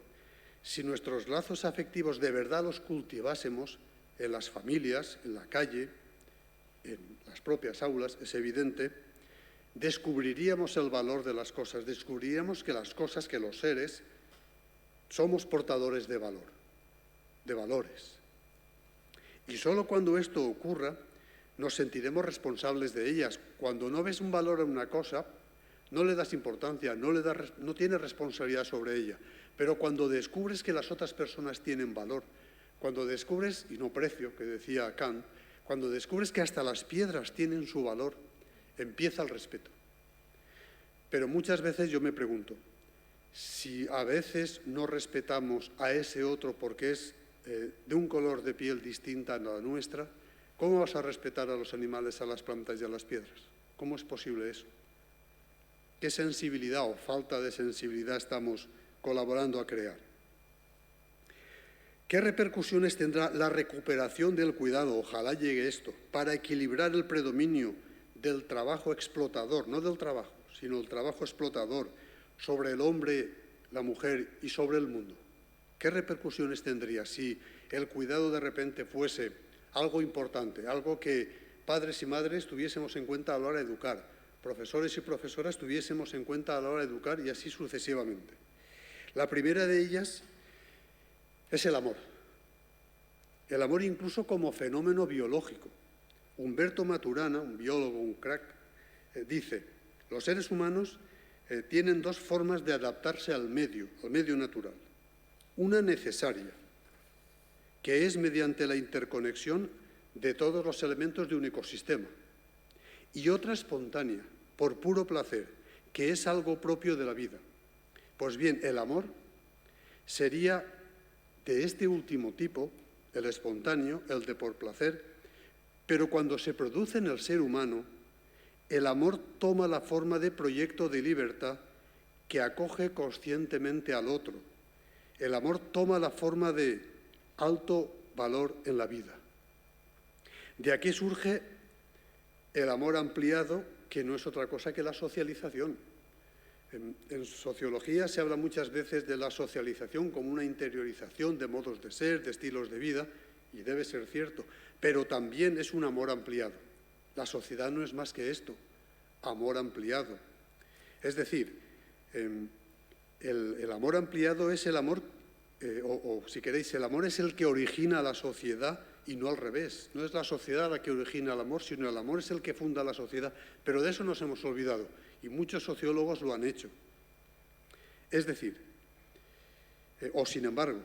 Si nuestros lazos afectivos de verdad los cultivásemos en las familias, en la calle, en las propias aulas, es evidente, descubriríamos el valor de las cosas, descubriríamos que las cosas, que los seres, somos portadores de valor, de valores. Y solo cuando esto ocurra, nos sentiremos responsables de ellas. Cuando no ves un valor en una cosa, no le das importancia, no tienes responsabilidad sobre ella. Pero cuando descubres que las otras personas tienen valor, cuando descubres, y no precio, que decía Kant, cuando descubres que hasta las piedras tienen su valor, empieza el respeto. Pero muchas veces yo me pregunto, si a veces no respetamos a ese otro porque es de un color de piel distinta a la nuestra, ¿cómo vas a respetar a los animales, a las plantas y a las piedras? ¿Cómo es posible eso? ¿Qué sensibilidad o falta de sensibilidad estamos colaborando a crear? ¿Qué repercusiones tendrá la recuperación del cuidado? Ojalá llegue esto, para equilibrar el predominio del trabajo explotador, no del trabajo, sino el trabajo explotador sobre el hombre, la mujer y sobre el mundo. ¿Qué repercusiones tendría si el cuidado de repente fuese algo importante, algo que padres y madres tuviésemos en cuenta a la hora de educar, profesores y profesoras tuviésemos en cuenta a la hora de educar y así sucesivamente? La primera de ellas es el amor. El amor incluso como fenómeno biológico. Humberto Maturana, un biólogo, un crack, dice: los seres humanos tienen dos formas de adaptarse al medio natural. Una necesaria, que es mediante la interconexión de todos los elementos de un ecosistema, y otra espontánea, por puro placer, que es algo propio de la vida. Pues bien, el amor sería de este último tipo, el espontáneo, el de por placer, pero cuando se produce en el ser humano, el amor toma la forma de proyecto de libertad que acoge conscientemente al otro. El amor toma la forma de alto valor en la vida. De aquí surge el amor ampliado, que no es otra cosa que la socialización. En sociología se habla muchas veces de la socialización como una interiorización de modos de ser, de estilos de vida, y debe ser cierto, pero también es un amor ampliado. La sociedad no es más que esto, amor ampliado. Es decir, el amor ampliado es el amor, o si queréis, el amor es el que origina la sociedad y no al revés. No es la sociedad la que origina el amor, sino el amor es el que funda la sociedad. Pero de eso nos hemos olvidado y muchos sociólogos lo han hecho. Es decir, o sin embargo,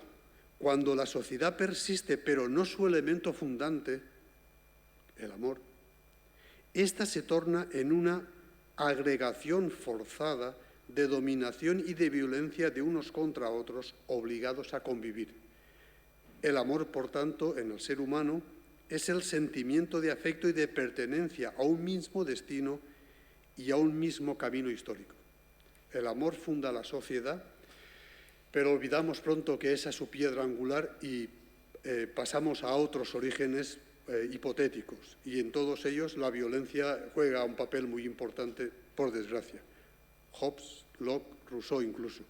cuando la sociedad persiste, pero no su elemento fundante, el amor, ésta se torna en una agregación forzada de dominación y de violencia de unos contra otros, obligados a convivir. El amor, por tanto, en el ser humano, es el sentimiento de afecto y de pertenencia a un mismo destino y a un mismo camino histórico. El amor funda la sociedad, pero olvidamos pronto que esa es su piedra angular y pasamos a otros orígenes hipotéticos, y en todos ellos la violencia juega un papel muy importante, por desgracia. Hobbes, Locke, Rousseau incluso.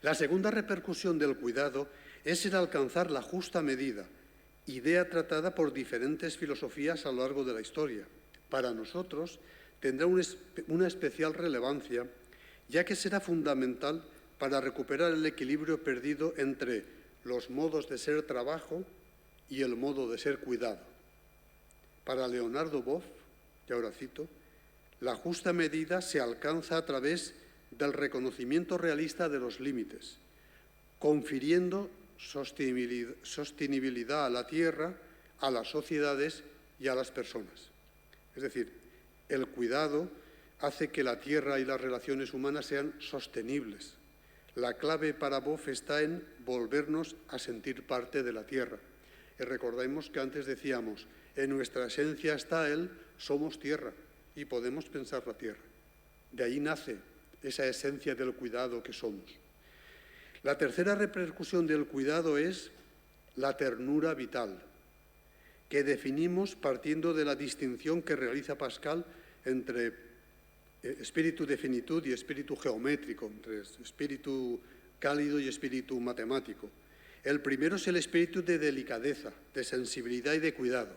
La segunda repercusión del cuidado es el alcanzar la justa medida, idea tratada por diferentes filosofías a lo largo de la historia. Para nosotros tendrá una especial relevancia, ya que será fundamental para recuperar el equilibrio perdido entre los modos de ser trabajo y el modo de ser cuidado. Para Leonardo Boff, que ahora cito, La justa medida se alcanza a través del reconocimiento realista de los límites, confiriendo sostenibilidad a la tierra, a las sociedades y a las personas. Es decir, el cuidado hace que la tierra y las relaciones humanas sean sostenibles. La clave para BOF está en volvernos a sentir parte de la tierra. Y recordemos que antes decíamos, en nuestra esencia está el somos tierra y podemos pensar la tierra. De ahí nace esa esencia del cuidado que somos. La tercera repercusión del cuidado es la ternura vital, que definimos partiendo de la distinción que realiza Pascal entre espíritu de finitud y espíritu geométrico, entre espíritu cálido y espíritu matemático. El primero es el espíritu de delicadeza, de sensibilidad y de cuidado,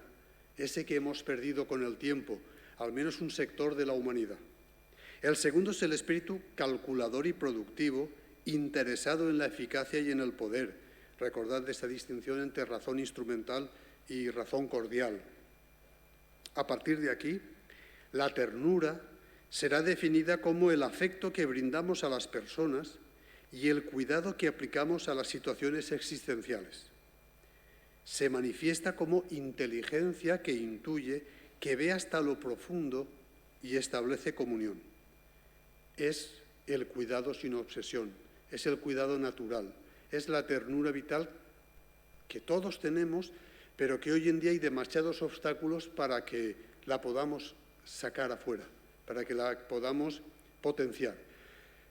ese que hemos perdido con el tiempo, al menos un sector de la humanidad. El segundo es el espíritu calculador y productivo, interesado en la eficacia y en el poder. Recordad esta distinción entre razón instrumental y razón cordial. A partir de aquí, la ternura será definida como el afecto que brindamos a las personas y el cuidado que aplicamos a las situaciones existenciales. Se manifiesta como inteligencia que intuye, que ve hasta lo profundo y establece comunión. Es el cuidado sin obsesión, es el cuidado natural, es la ternura vital que todos tenemos, pero que hoy en día hay demasiados obstáculos para que la podamos sacar afuera, para que la podamos potenciar.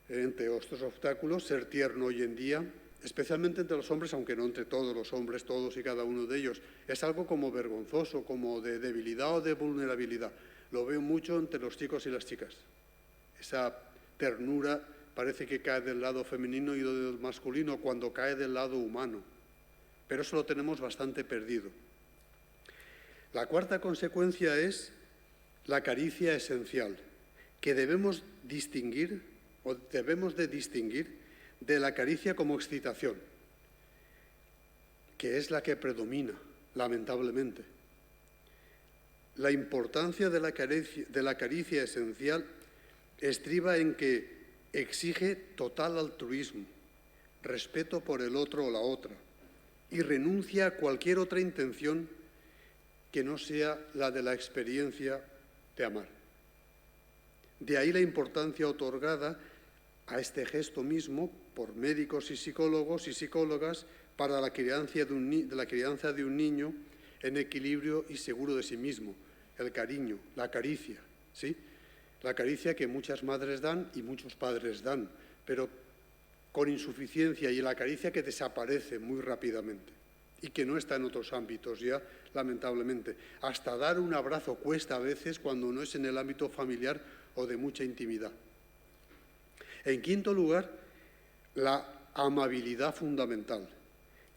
Entre estos obstáculos, ser tierno hoy en día, especialmente entre los hombres, aunque no entre todos los hombres, todos y cada uno de ellos, es algo como vergonzoso, como de debilidad o de vulnerabilidad. Lo veo mucho entre los chicos y las chicas. Esa ternura parece que cae del lado femenino y del masculino cuando cae del lado humano. Pero eso lo tenemos bastante perdido. La cuarta consecuencia es la caricia esencial, que debemos de distinguir de la caricia como excitación, que es la que predomina, lamentablemente. La importancia de la caricia esencial estriba en que exige total altruismo, respeto por el otro o la otra, y renuncia a cualquier otra intención que no sea la de la experiencia de amar. De ahí la importancia otorgada a este gesto mismo por médicos y psicólogos y psicólogas para la crianza de un niño en equilibrio y seguro de sí mismo, el cariño, la caricia, ¿sí? La caricia que muchas madres dan y muchos padres dan, pero con insuficiencia, y la caricia que desaparece muy rápidamente y que no está en otros ámbitos ya, lamentablemente. Hasta dar un abrazo cuesta a veces cuando no es en el ámbito familiar o de mucha intimidad. En quinto lugar, la amabilidad fundamental,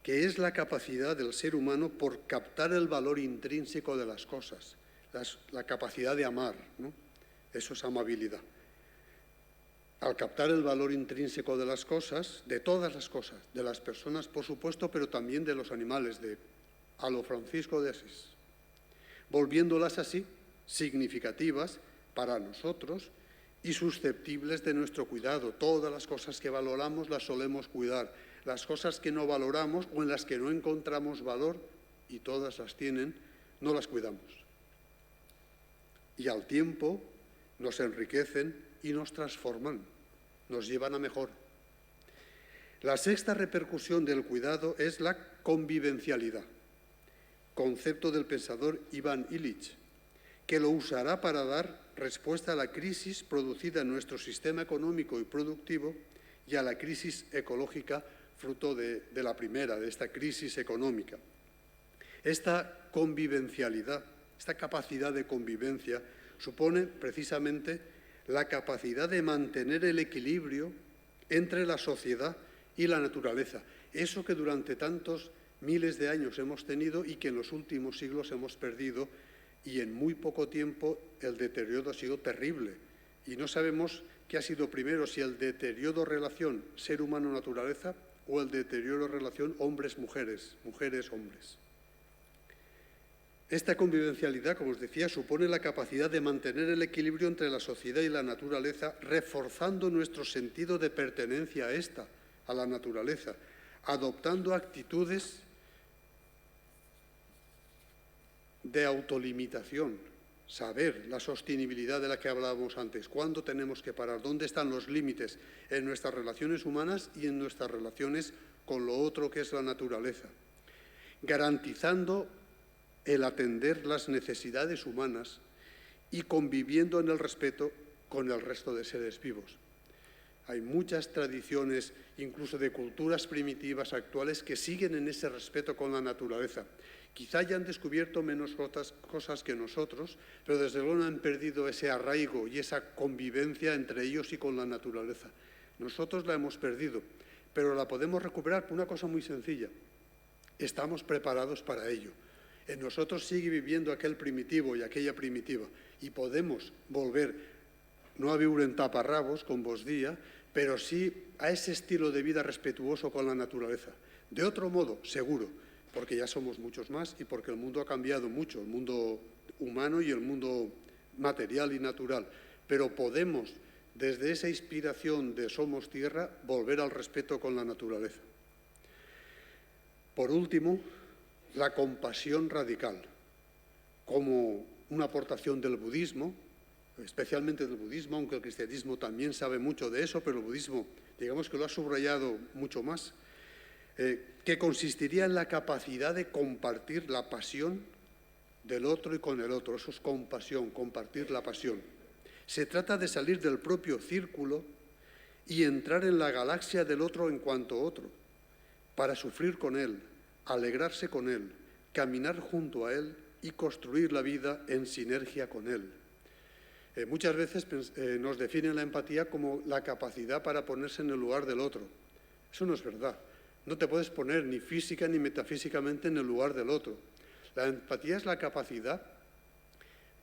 que es la capacidad del ser humano por captar el valor intrínseco de las cosas, la capacidad de amar, ¿no? Eso es amabilidad. Al captar el valor intrínseco de las cosas, de todas las cosas, de las personas, por supuesto, pero también de los animales, a lo Francisco de Asís, volviéndolas así significativas para nosotros y susceptibles de nuestro cuidado. Todas las cosas que valoramos las solemos cuidar. Las cosas que no valoramos o en las que no encontramos valor, y todas las tienen, no las cuidamos. Y al tiempo nos enriquecen y nos transforman, nos llevan a mejor. La sexta repercusión del cuidado es la convivencialidad, concepto del pensador Iván Illich, que lo usará para dar respuesta a la crisis producida en nuestro sistema económico y productivo y a la crisis ecológica fruto de esta crisis económica. Esta convivencialidad, esta capacidad de convivencia, supone precisamente la capacidad de mantener el equilibrio entre la sociedad y la naturaleza. Eso que durante tantos miles de años hemos tenido y que en los últimos siglos hemos perdido, y en muy poco tiempo el deterioro ha sido terrible. Y no sabemos qué ha sido primero, si el deterioro relación ser humano-naturaleza o el deterioro relación hombres-mujeres, mujeres-hombres. Esta convivencialidad, como os decía, supone la capacidad de mantener el equilibrio entre la sociedad y la naturaleza, reforzando nuestro sentido de pertenencia a la naturaleza, adoptando actitudes de autolimitación, saber la sostenibilidad de la que hablábamos antes, cuándo tenemos que parar, dónde están los límites en nuestras relaciones humanas y en nuestras relaciones con lo otro que es la naturaleza, garantizando el atender las necesidades humanas y conviviendo en el respeto con el resto de seres vivos. Hay muchas tradiciones, incluso de culturas primitivas actuales, que siguen en ese respeto con la naturaleza. Quizá hayan descubierto menos otras cosas que nosotros, pero desde luego no han perdido ese arraigo y esa convivencia entre ellos y con la naturaleza. Nosotros la hemos perdido, pero la podemos recuperar por una cosa muy sencilla. Estamos preparados para ello. En nosotros sigue viviendo aquel primitivo y aquella primitiva y podemos volver, no a vivir en taparrabos, con vos día, pero sí a ese estilo de vida respetuoso con la naturaleza. De otro modo, seguro, porque ya somos muchos más y porque el mundo ha cambiado mucho, el mundo humano y el mundo material y natural, pero podemos, desde esa inspiración de Somos Tierra, volver al respeto con la naturaleza. Por último, la compasión radical, como una aportación del budismo, especialmente del budismo, aunque el cristianismo también sabe mucho de eso, pero el budismo, digamos que lo ha subrayado mucho más, que consistiría en la capacidad de compartir la pasión del otro y con el otro. Eso es compasión, compartir la pasión. Se trata de salir del propio círculo y entrar en la galaxia del otro en cuanto otro, para sufrir con él, alegrarse con él, caminar junto a él y construir la vida en sinergia con él. Muchas veces nos definen la empatía como la capacidad para ponerse en el lugar del otro. Eso no es verdad. No te puedes poner ni física ni metafísicamente en el lugar del otro. La empatía es la capacidad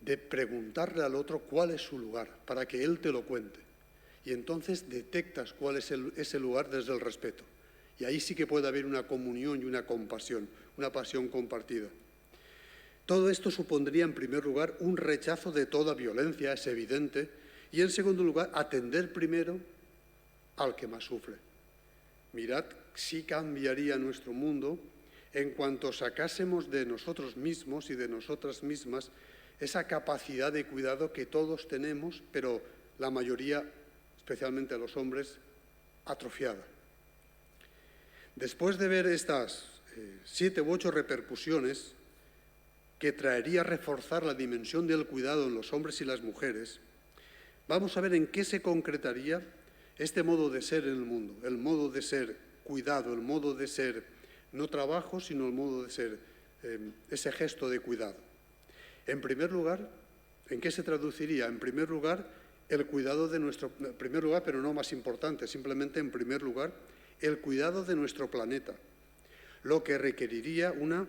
de preguntarle al otro cuál es su lugar, para que él te lo cuente. Y entonces detectas cuál es ese lugar desde el respeto. Y ahí sí que puede haber una comunión y una compasión, una pasión compartida. Todo esto supondría, en primer lugar, un rechazo de toda violencia, es evidente, y en segundo lugar, atender primero al que más sufre. Mirad, sí cambiaría nuestro mundo en cuanto sacásemos de nosotros mismos y de nosotras mismas esa capacidad de cuidado que todos tenemos, pero la mayoría, especialmente los hombres, atrofiada. Después de ver estas 7 u 8 repercusiones que traería reforzar la dimensión del cuidado en los hombres y las mujeres, vamos a ver en qué se concretaría este modo de ser en el mundo, el modo de ser cuidado, el modo de ser no trabajo, sino el modo de ser ese gesto de cuidado. En primer lugar, ¿en qué se traduciría? En primer lugar, el cuidado de nuestro... En primer lugar, pero no más importante, simplemente en primer lugar, el cuidado de nuestro planeta, lo que requeriría una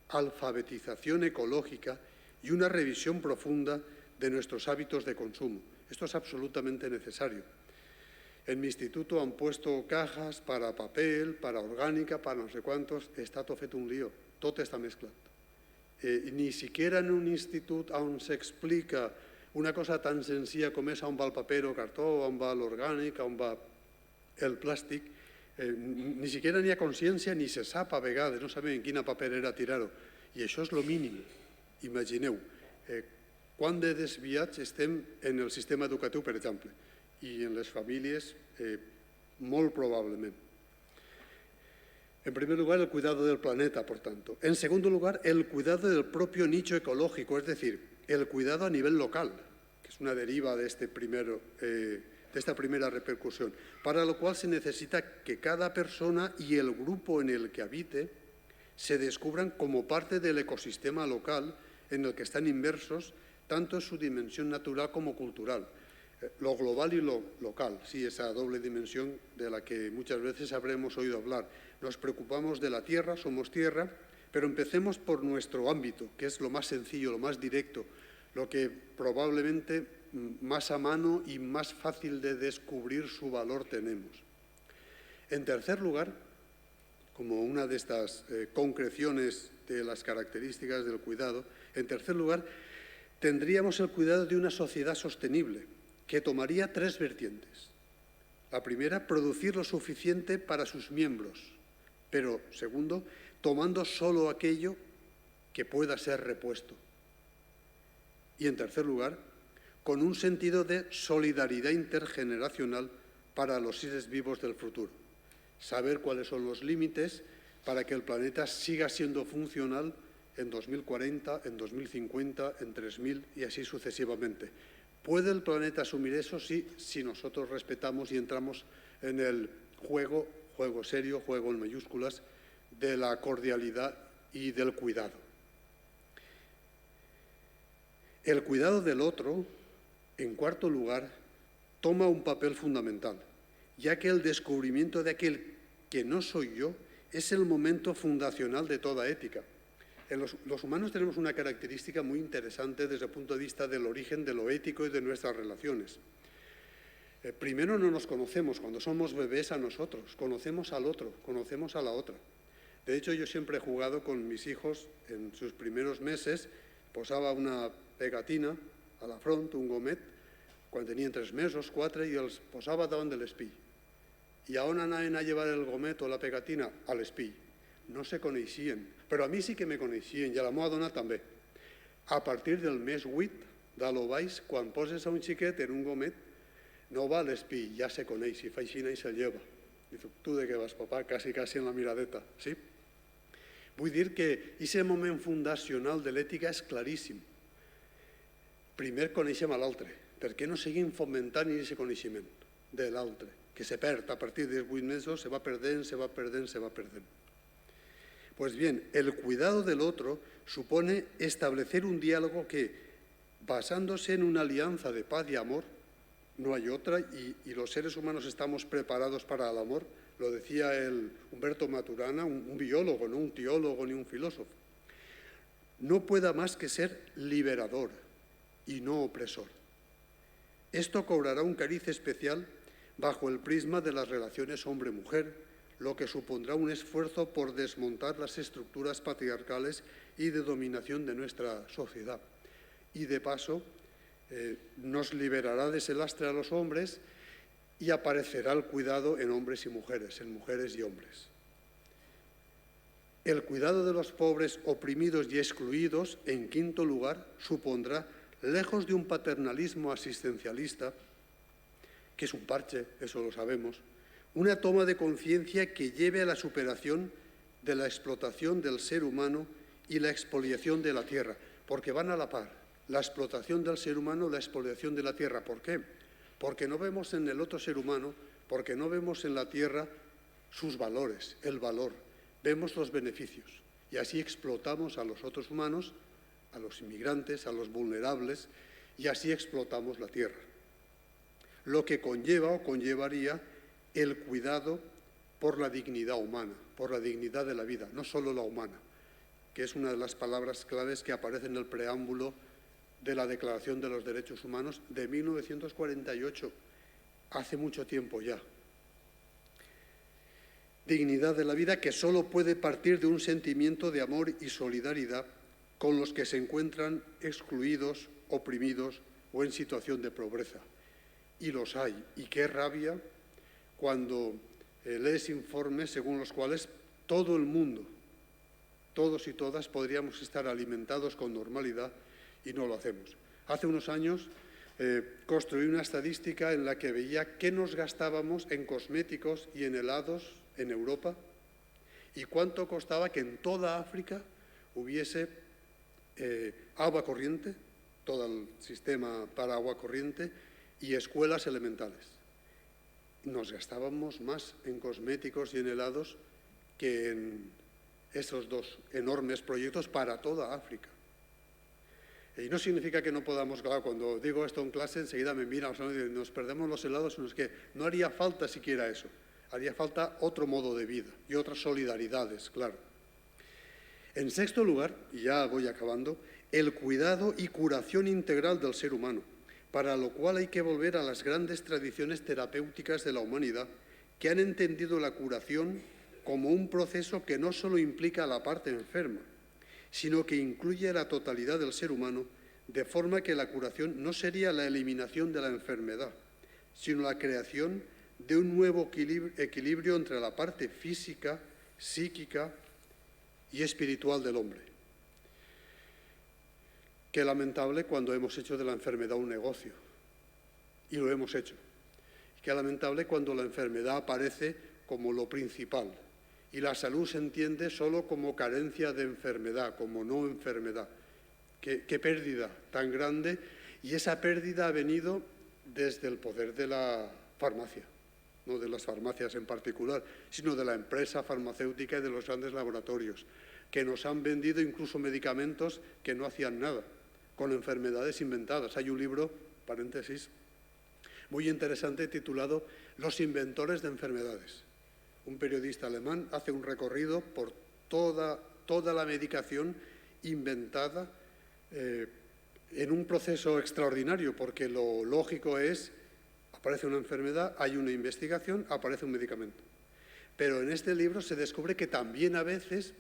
alfabetización ecológica y una revisión profunda de nuestros hábitos de consumo. Esto es absolutamente necesario. En mi instituto han puesto cajas para papel, para orgànica, para no sé cuántos. Està tot fet un lío, tot està mesclat. Ni siquiera en un institut on s'explica una cosa tan senzilla com és on va el paper o cartó, on va l'orgànic, on va el plàstic, ni siquiera n'hi ha consciència ni se sap a vegades, no sabem en quina paperera tirar-ho. I això és el mínim. Imagineu, quant de desviats estem en el sistema educatiu, per exemple, y en las familias, muy probablemente. En primer lugar, el cuidado del planeta, por tanto. En segundo lugar, el cuidado del propio nicho ecológico, es decir, el cuidado a nivel local, que es una deriva de esta primera repercusión, para lo cual se necesita que cada persona y el grupo en el que habite se descubran como parte del ecosistema local en el que están inmersos, tanto en su dimensión natural como cultural. Lo global y lo local, sí, esa doble dimensión de la que muchas veces habremos oído hablar. Nos preocupamos de la tierra, somos tierra, pero empecemos por nuestro ámbito, que es lo más sencillo, lo más directo, lo que probablemente más a mano y más fácil de descubrir su valor tenemos. En tercer lugar, como una de estas concreciones de las características del cuidado. En tercer lugar, tendríamos el cuidado de una sociedad sostenible, que tomaría tres vertientes. La primera, producir lo suficiente para sus miembros, pero, segundo, tomando solo aquello que pueda ser repuesto. Y, en tercer lugar, con un sentido de solidaridad intergeneracional para los seres vivos del futuro. Saber cuáles son los límites para que el planeta siga siendo funcional en 2040, en 2050, en 3000 y así sucesivamente. ¿Puede el planeta asumir eso? Sí, si nosotros respetamos y entramos en el juego serio, juego en mayúsculas, de la cordialidad y del cuidado. El cuidado del otro, en cuarto lugar, toma un papel fundamental, ya que el descubrimiento de aquel que no soy yo es el momento fundacional de toda ética. Los humanos tenemos una característica muy interesante desde el punto de vista del origen de lo ético y de nuestras relaciones. Primero no nos conocemos, cuando somos bebés a nosotros, conocemos al otro, conocemos a la otra. De hecho, yo siempre he jugado con mis hijos en sus primeros meses, posaba una pegatina a la front, un gomet, cuando tenían 3 mesos, 4, i els posava davant de l'espill. I a on anaven a llevar el gomet o la pegatina? A l'espill. No se coneixien, però a mi sí que me coneixien, i a la meva dona també. A partir del mes 8, dalt o baix, quan poses a un xiquet en un gomet, no va a l'espill, ja se coneix, i fa aixina i se lleva. Dic, tu de què vas, papà? Quasi en la miradeta, sí? Vull dir que aquest moment fundacional de l'ètica és claríssim. Primer coneixem a l'altre, perquè no seguim fomentant aquest coneixement de l'altre, que se perd a partir dels 8 mesos, se va perdent, se va perdent, se va perdent. Pues bien, el cuidado del otro supone establecer un diálogo que, basándose en una alianza de paz y amor, no hay otra, y los seres humanos estamos preparados para el amor, lo decía Humberto Maturana, un biólogo, no un teólogo ni un filósofo, no pueda más que ser liberador y no opresor. Esto cobrará un cariz especial bajo el prisma de las relaciones hombre-mujer, lo que supondrá un esfuerzo por desmontar las estructuras patriarcales y de dominación de nuestra sociedad. Y de paso, nos liberará de ese lastre a los hombres y aparecerá el cuidado en hombres y mujeres, en mujeres y hombres. El cuidado de los pobres, oprimidos y excluidos, en quinto lugar, supondrá, lejos de un paternalismo asistencialista, que es un parche, eso lo sabemos, una toma de conciencia que lleve a la superación de la explotación del ser humano y la expoliación de la tierra, porque van a la par, la explotación del ser humano, la expoliación de la tierra. ¿Por qué? Porque no vemos en el otro ser humano, porque no vemos en la tierra sus valores, el valor, vemos los beneficios y así explotamos a los otros humanos, a los inmigrantes, a los vulnerables y así explotamos la tierra. Lo que conlleva o conllevaría el cuidado por la dignidad humana, por la dignidad de la vida, no solo la humana, que es una de las palabras claves que aparece en el preámbulo de la Declaración de los Derechos Humanos de 1948, hace mucho tiempo ya. Dignidad de la vida que solo puede partir de un sentimiento de amor y solidaridad con los que se encuentran excluidos, oprimidos o en situación de pobreza. Y los hay. Y qué rabia cuando lees informes según los cuales todo el mundo, todos y todas, podríamos estar alimentados con normalidad y no lo hacemos. Hace unos años construí una estadística en la que veía qué nos gastábamos en cosméticos y en helados en Europa y cuánto costaba que en toda África hubiese agua corriente, todo el sistema para agua corriente y escuelas elementales. Nos gastábamos más en cosméticos y en helados que en esos dos enormes proyectos para toda África. Y no significa que no podamos, claro, cuando digo esto en clase enseguida me miran, nos perdemos los helados, en los que no haría falta siquiera eso, haría falta otro modo de vida y otras solidaridades, claro. En sexto lugar, y ya voy acabando, el cuidado y curación integral del ser humano, para lo cual hay que volver a las grandes tradiciones terapéuticas de la humanidad que han entendido la curación como un proceso que no solo implica a la parte enferma, sino que incluye a la totalidad del ser humano, de forma que la curación no sería la eliminación de la enfermedad, sino la creación de un nuevo equilibrio entre la parte física, psíquica y espiritual del hombre. Qué lamentable cuando hemos hecho de la enfermedad un negocio, y lo hemos hecho. Qué lamentable cuando la enfermedad aparece como lo principal y la salud se entiende solo como carencia de enfermedad, como no enfermedad. Qué pérdida tan grande, y esa pérdida ha venido desde el poder de la farmacia, no de las farmacias en particular, sino de la empresa farmacéutica y de los grandes laboratorios, que nos han vendido incluso medicamentos que no hacían nada, con enfermedades inventadas. Hay un libro, paréntesis, muy interesante titulado Los inventores de enfermedades. Un periodista alemán hace un recorrido por toda la medicación inventada en un proceso extraordinario, porque lo lógico es, aparece una enfermedad, hay una investigación, aparece un medicamento. Pero en este libro se descubre que también a veces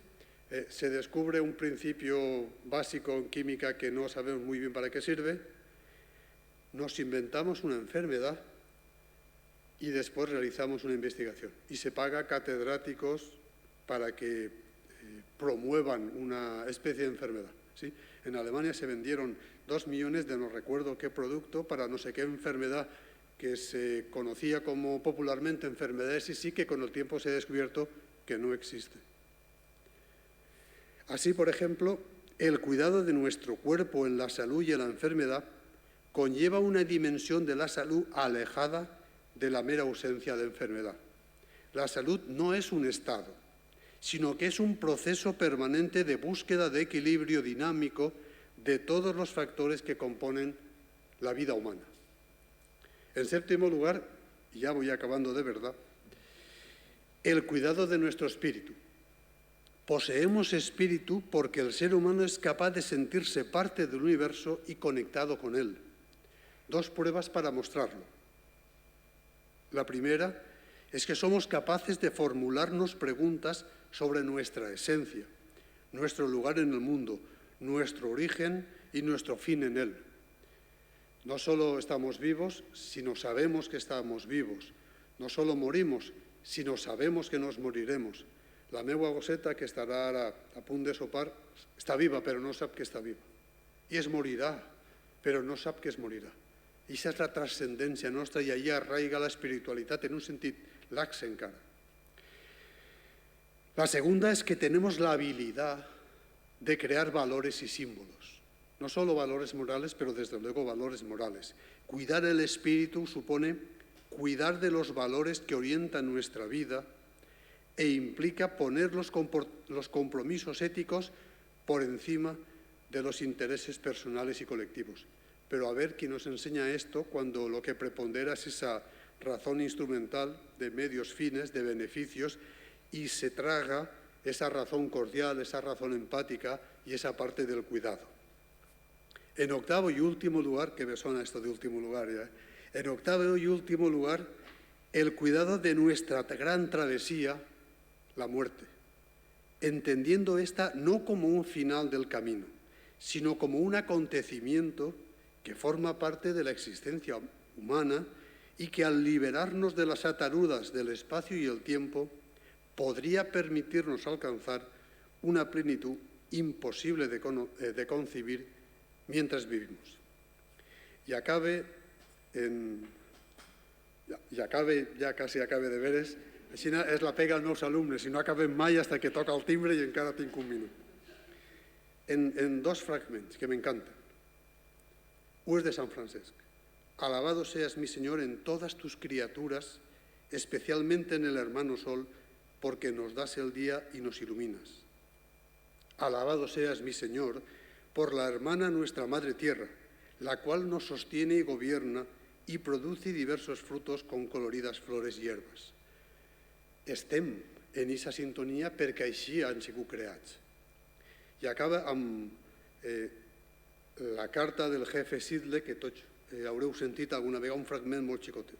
se descubre un principio básico en química que no sabemos muy bien para qué sirve, nos inventamos una enfermedad y después realizamos una investigación. Y se paga catedráticos para que promuevan una especie de enfermedad, ¿sí? En Alemania se vendieron 2 millones de no recuerdo qué producto para no sé qué enfermedad que se conocía como popularmente enfermedad de Sisi, que con el tiempo se ha descubierto que no existe. Así, por ejemplo, el cuidado de nuestro cuerpo en la salud y en la enfermedad conlleva una dimensión de la salud alejada de la mera ausencia de enfermedad. La salud no es un estado, sino que es un proceso permanente de búsqueda de equilibrio dinámico de todos los factores que componen la vida humana. En séptimo lugar, y ya voy acabando de verdad, el cuidado de nuestro espíritu. Poseemos espíritu porque el ser humano es capaz de sentirse parte del universo y conectado con él. 2 pruebas para mostrarlo. La primera es que somos capaces de formularnos preguntas sobre nuestra esencia, nuestro lugar en el mundo, nuestro origen y nuestro fin en él. No solo estamos vivos, sino sabemos que estamos vivos. No solo morimos, sino sabemos que nos moriremos. La meua gosseta, que estarà ara a punt de sopar, està viva, però no sap que està viva. I es morirà, però no sap que es morirà. I aquesta és la transcendència nostra, i allà arraiga la espiritualitat en un sentit lax encara. La segunda es que tenemos la habilidad de crear valores y símbolos. No solo valores morales, pero desde luego valores morales. Cuidar el espíritu supone cuidar de los valores que orientan nuestra vida e implica poner los compromisos éticos por encima de los intereses personales y colectivos. Pero a ver quién nos enseña esto cuando lo que prepondera es esa razón instrumental de medios fines, de beneficios, y se traga esa razón cordial, esa razón empática y esa parte del cuidado. En octavo y último lugar, que me suena esto de último lugar ya, en octavo y último lugar, el cuidado de nuestra gran travesía, la muerte, entendiendo esta no como un final del camino, sino como un acontecimiento que forma parte de la existencia humana y que al liberarnos de las ataduras del espacio y el tiempo, podría permitirnos alcanzar una plenitud imposible de concebir mientras vivimos. Ya casi acabe de veres, així és la pega als meus alumnes, si no acabem mai hasta que toca el timbre i encara tinc un minut. En 2 fragments que m'encanten. Un és de Sant Francesc. Alabado seas, mi Señor, en todas tus criaturas, especialmente en el hermano Sol, porque nos das el día y nos iluminas. Alabado seas, mi Señor, por la hermana nuestra Madre Tierra, la cual nos sostiene y gobierna y produce diversos frutos con coloridas flores y hierbas. Estem en aquesta sintonia perquè així han sigut creats. I acaba amb la carta del jefe Sidle, que tots haureu sentit alguna vegada, un fragment molt xicotet.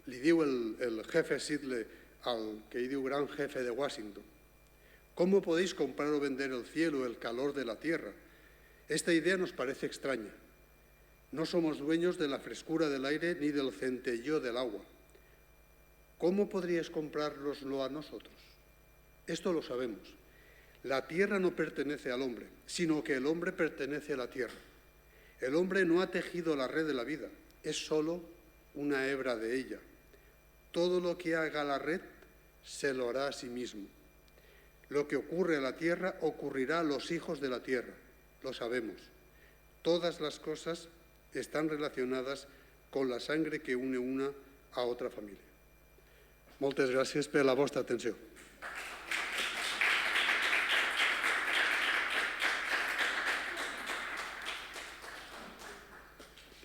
Li diu el jefe Sidle al que diu gran jefe de Washington. ¿Cómo podéis comprar o vender el cielo, el calor de la tierra? Esta idea nos parece extraña. No somos dueños de la frescura del aire ni del centelleo del agua. ¿Cómo podríais comprárnoslo a nosotros? Esto lo sabemos. La tierra no pertenece al hombre, sino que el hombre pertenece a la tierra. El hombre no ha tejido la red de la vida, es solo una hebra de ella. Todo lo que haga la red se lo hará a sí mismo. Lo que ocurre a la tierra ocurrirá a los hijos de la tierra, lo sabemos. Todas las cosas están relacionadas con la sangre que une una a otra familia. Moltes gràcies per la vostra atenció.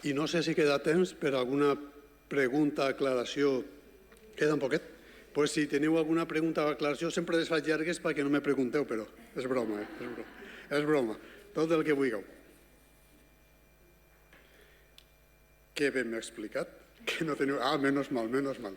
I no sé si queda temps per alguna pregunta, aclaració. Queda un poquet? Pues si teniu alguna pregunta o aclaració, sempre les faig llargues perquè no me pregunteu, però és broma, és broma. Tot el que vulgueu. Què ben m'he explicat? Que no teniu... Ah, menos mal, menos mal.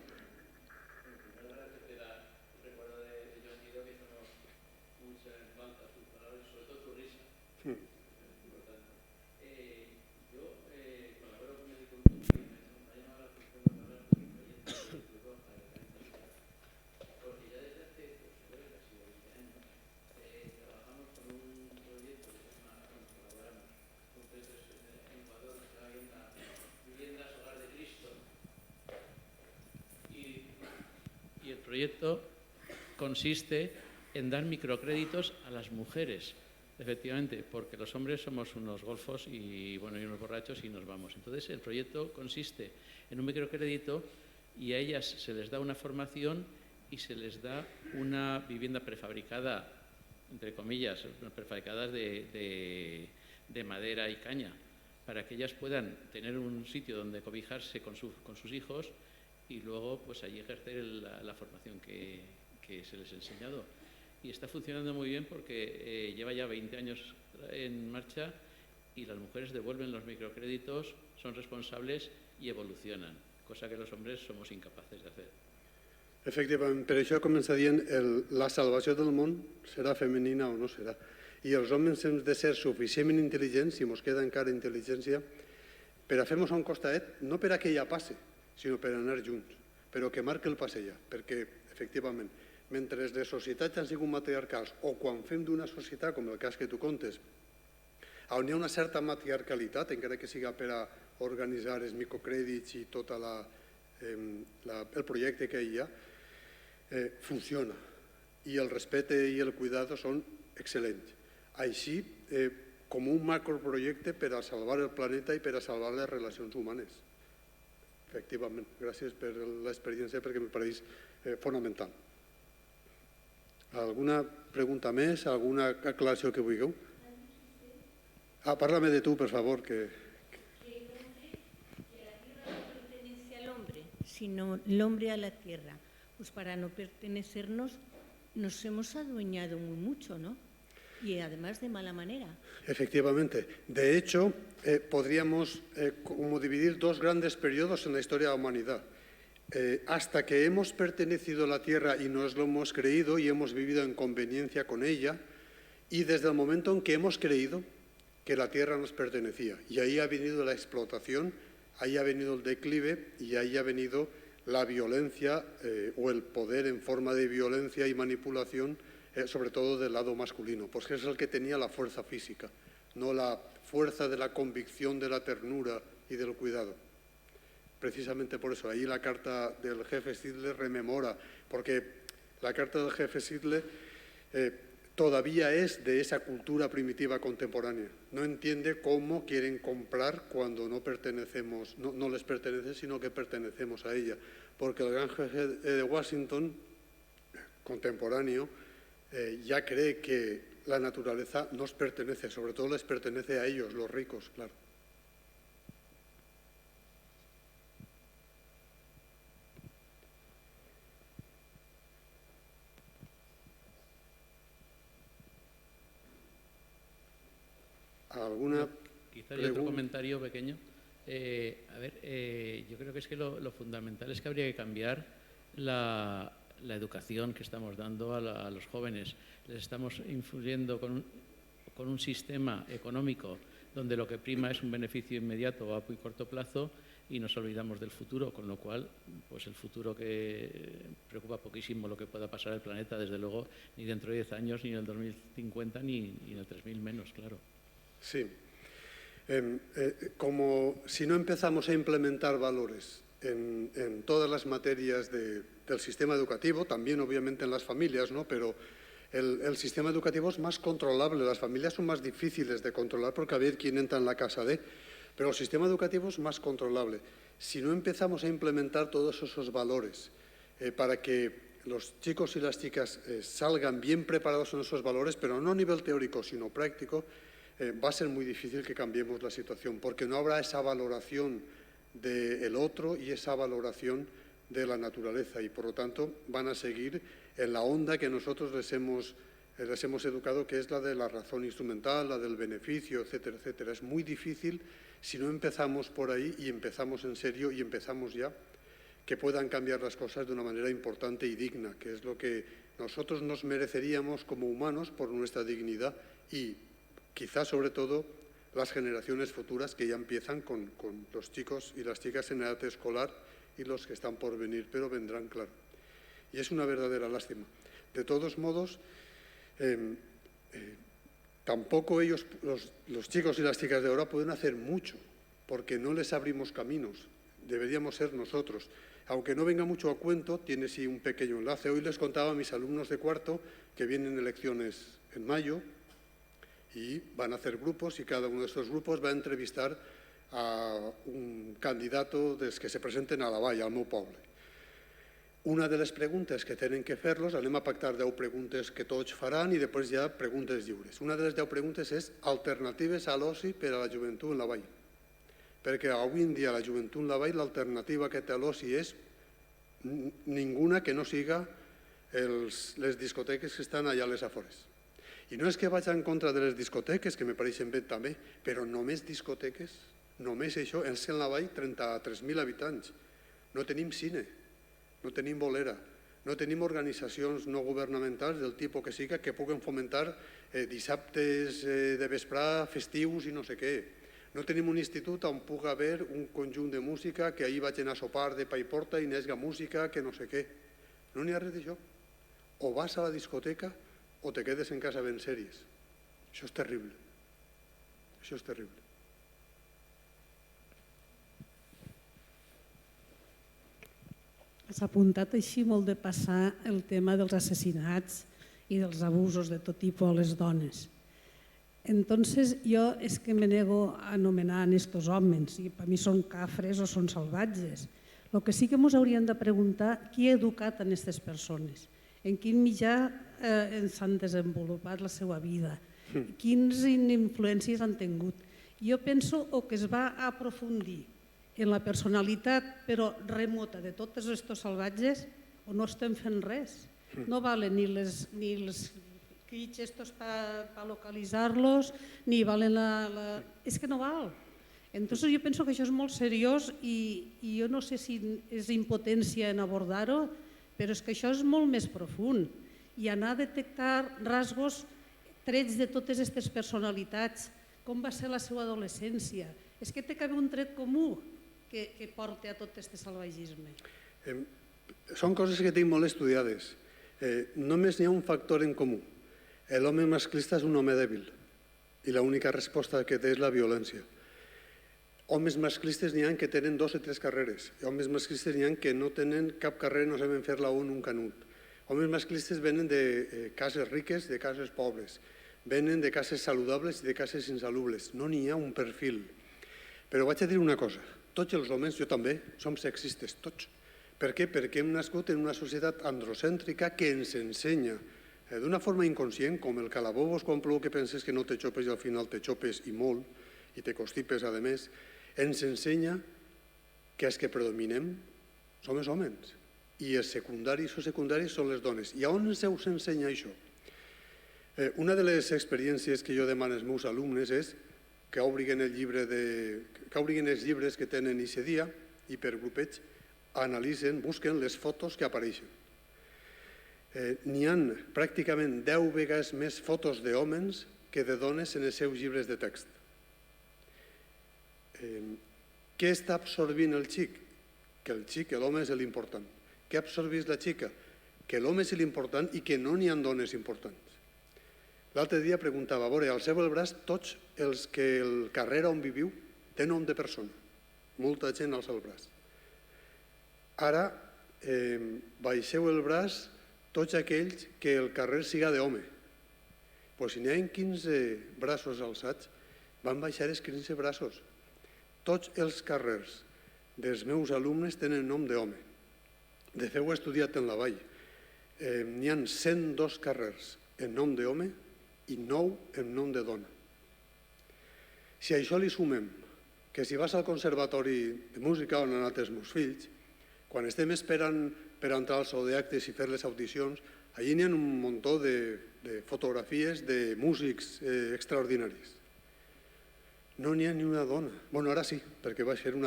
El proyecto consiste en dar microcréditos a las mujeres, efectivamente, porque los hombres somos unos golfos y unos borrachos y nos vamos. Entonces, el proyecto consiste en un microcrédito y a ellas se les da una formación y se les da una vivienda prefabricada, entre comillas, prefabricadas de madera y caña, para que ellas puedan tener un sitio donde cobijarse con sus hijos y luego pues allí ejercer la formación que se les ha enseñado. Y está funcionando muy bien porque lleva ya 20 años en marcha y las mujeres devuelven los microcréditos, son responsables y evolucionan, cosa que los hombres somos incapaces de hacer. Efectivament, per això comença dient la salvació del món serà femenina o no serà. I els homes hem de ser suficientment intel·ligents, si ens queda encara intel·ligència, per a fer-nos un costadet, no per a que ella passe, sinó per anar junts, però que marqui el pas ella, perquè, efectivament, mentre les societats han sigut matriarcals o quan fem d'una societat, com el cas que tu contes, on hi ha una certa matriarcalitat, encara que siga per a organitzar els microcrèdits i tot el projecte que hi ha, funciona i el respecte i el cuidado són excel·lents. Així, com un macroprojecte per a salvar el planeta i per a salvar les relacions humanes. Efectivament, gràcies per l'experiència perquè em pareix fonamental. Alguna pregunta més? Alguna aclaració que vulgueu? Parla-me de tu, per favor, que la tierra no pertenece al hombre, sino el hombre a la tierra. Pues para no pertenecernos nos hemos adueñado muy mucho, ¿no? Y además de mala manera. Efectivamente. De hecho, podríamos como dividir dos grandes periodos en la historia de la humanidad. Hasta que hemos pertenecido a la Tierra y nos lo hemos creído y hemos vivido en conveniencia con ella, y desde el momento en que hemos creído que la Tierra nos pertenecía. Y ahí ha venido la explotación, ahí ha venido el declive y ahí ha venido la violencia o el poder en forma de violencia y manipulación, sobre todo del lado masculino, pues es el que tenía la fuerza física, no la fuerza de la convicción, de la ternura y del cuidado. Precisamente por eso, ahí la carta del jefe Sidle rememora, porque la carta del jefe Sidle todavía es de esa cultura primitiva contemporánea. No entiende cómo quieren comprar cuando no pertenecemos, no les pertenece, sino que pertenecemos a ella. Porque el gran jefe de Washington, contemporáneo, ya cree que la naturaleza nos pertenece, sobre todo les pertenece a ellos, los ricos, claro. ¿Alguna Quizá hay otro comentario pequeño. Yo creo que es que lo fundamental es que habría que cambiar la educación que estamos dando a los jóvenes. Les estamos influyendo con un sistema económico donde lo que prima es un beneficio inmediato a muy corto plazo y nos olvidamos del futuro, con lo cual, pues el futuro que preocupa poquísimo lo que pueda pasar al planeta, desde luego, ni dentro de 10 años, ni en el 2050, ni en el 3000 menos, claro. Sí. Como si no empezamos a implementar valores en todas las materias del sistema educativo, también obviamente en las familias, ¿no? Pero el sistema educativo es más controlable, las familias son más difíciles de controlar porque a ver quién entra en la casa de... Pero el sistema educativo es más controlable. Si no empezamos a implementar todos esos valores para que los chicos y las chicas salgan bien preparados en esos valores, pero no a nivel teórico, sino práctico, va a ser muy difícil que cambiemos la situación, porque no habrá esa valoración del otro y esa valoración de la naturaleza, y por lo tanto van a seguir en la onda que nosotros les hemos educado, que es la de la razón instrumental, la del beneficio, etcétera, etcétera. Es muy difícil, si no empezamos por ahí y empezamos en serio y empezamos ya, que puedan cambiar las cosas de una manera importante y digna, que es lo que nosotros nos mereceríamos como humanos por nuestra dignidad y quizás sobre todo las generaciones futuras que ya empiezan con los chicos y las chicas en edad escolar y los que están por venir, pero vendrán, claro. Y es una verdadera lástima. De todos modos, tampoco ellos, los chicos y las chicas de ahora, pueden hacer mucho, porque no les abrimos caminos, deberíamos ser nosotros. Aunque no venga mucho a cuento, tiene sí un pequeño enlace. Hoy les contaba a mis alumnos de cuarto que vienen elecciones en mayo y van a hacer grupos y cada uno de estos grupos va a entrevistar a un candidato dels que se presenten a la vall, al meu poble. Una de les preguntes que tenen que fer-los, anem a pactar 10 preguntes que tots faran i després hi ha preguntes lliures. Una de les 10 preguntes és alternatives a l'oci per a la joventut en la vall. Perquè avui en dia la joventut en la vall, l'alternativa que té a l'oci és ninguna que no siga les discoteques que estan allà a les afores. I no és que vaig en contra de les discoteques, que me pareixen bé també, però només discoteques, només això, és que en la vall 33.000 habitants. No tenim cine, no tenim bolera, no tenim organitzacions no governamentals del tipus que siga que puguen fomentar dissabtes de vesprà, festius i no sé què. No tenim un institut on pugui haver un conjunt de música que ahir vaig anar a sopar de pa i porta i n'esga música que no sé què. No n'hi ha res d'això. O vas a la discoteca o te quedes en casa ben sèries. Això és terrible. Això és terrible. Has apuntat així molt de passar el tema dels assassinats i dels abusos de tot tipus a les dones. Entonces jo és que me nego a anomenar a estos homes, i per mi són cafres o són salvatges. El que sí que ens hauríem de preguntar qui ha educat a aquestes persones, en quin mitjà s'han desenvolupat la seva vida, quines influències han tingut. Jo penso que es va aprofundir en la personalitat però remota de tots aquests salvatges o no estem fent res. No valen ni els crits estos para localitzar-los, ni valen la... És que no val. Entonces jo penso que això és molt seriós i jo no sé si és impotència en abordar-ho, però és que això és molt més profund. I anar a detectar rasgos trets de totes aquestes personalitats, com va ser la seva adolescència. És que té que haver un tret comú que porta a tot aquest salvatgisme. Són coses que tinc molt estudiades. Només n'hi ha un factor en comú. L'home masclista és un home dèbil i l'única resposta que té és la violència. Homes masclistes n'hi ha que tenen 2 o 3 carreres. Homes masclistes n'hi ha que no tenen cap carrera, no saben fer-la un canut. Homes masclistes venen de cases riques, de cases pobres. Venen de cases saludables i de cases insalubles. No n'hi ha un perfil. Però vaig a dir una cosa. Tots els homes, jo també, som sexistes, tots. Per què? Perquè hem nascut en una societat androcèntrica que ens ensenya d'una forma inconscient, com el calabobos, quan plou que penses que no te xopes i al final te xopes i molt, i te constipes a més, ens ensenya que els que predominem som els homes i els secundaris o secundaris són les dones. I on us ensenya això? Una de les experiències que jo demano als meus alumnes és que obriguen els llibres que tenen aquest dia i per grupets analitzen, busquen les fotos que apareixen. N'hi ha pràcticament 10 vegades més fotos d'homes que de dones en els seus llibres de text. Què està absorbint el xic? Que l'home és l'important. Què absorbeix la xica? Que l'home és l'important i que no n'hi ha dones importants. L'altre dia preguntava, a veure, alceu el braç tots els que el carrer on viviu té nom de persona. Molta gent alça el braç. Ara, baixeu el braç tots aquells que el carrer siga d'home. Doncs si n'hi ha 15 braços alçats, van baixar els 15 braços. Tots els carrers dels meus alumnes tenen nom d'home. De fet, ho he estudiat en la Vall. N'hi ha 102 carrers en nom d'home i 9 en nom de dona. Si a això li sumem que si vas al Conservatori de Música on han anat els meus fills, quan estem esperant per entrar als audiactes i fer les audicions, allí n'hi ha un muntó de fotografies de músics extraordinaris. No n'hi ha ni una dona. Bueno, ara sí, perquè vaig fer un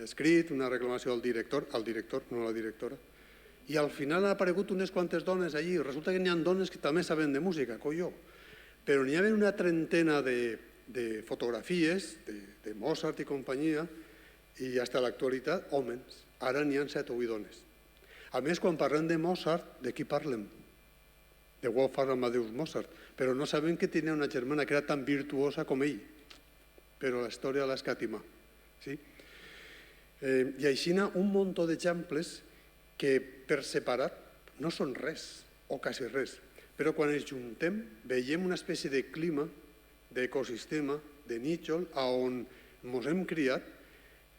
escrit, una reclamació al director, no a la directora, i al final han aparegut unes quantes dones allí. Resulta que n'hi ha dones que també saben de música, colló. Però n'hi havia una trentena de fotografies de Mozart i companyia, i fins a l'actualitat, homes. Ara n'hi ha 7 o 8 dones. A més, quan parlem de Mozart, de qui parlem? De Wolfgang Amadeus Mozart. Però no sabem que tenia una germana que era tan virtuosa com ell. Però la història l'ha escatimar. I així n'hi ha un munt d'exemples que per separat no són res, o quasi res. Però quan els juntem, veiem una espècie de clima, d'ecosistema, de nítxol, on ens hem criat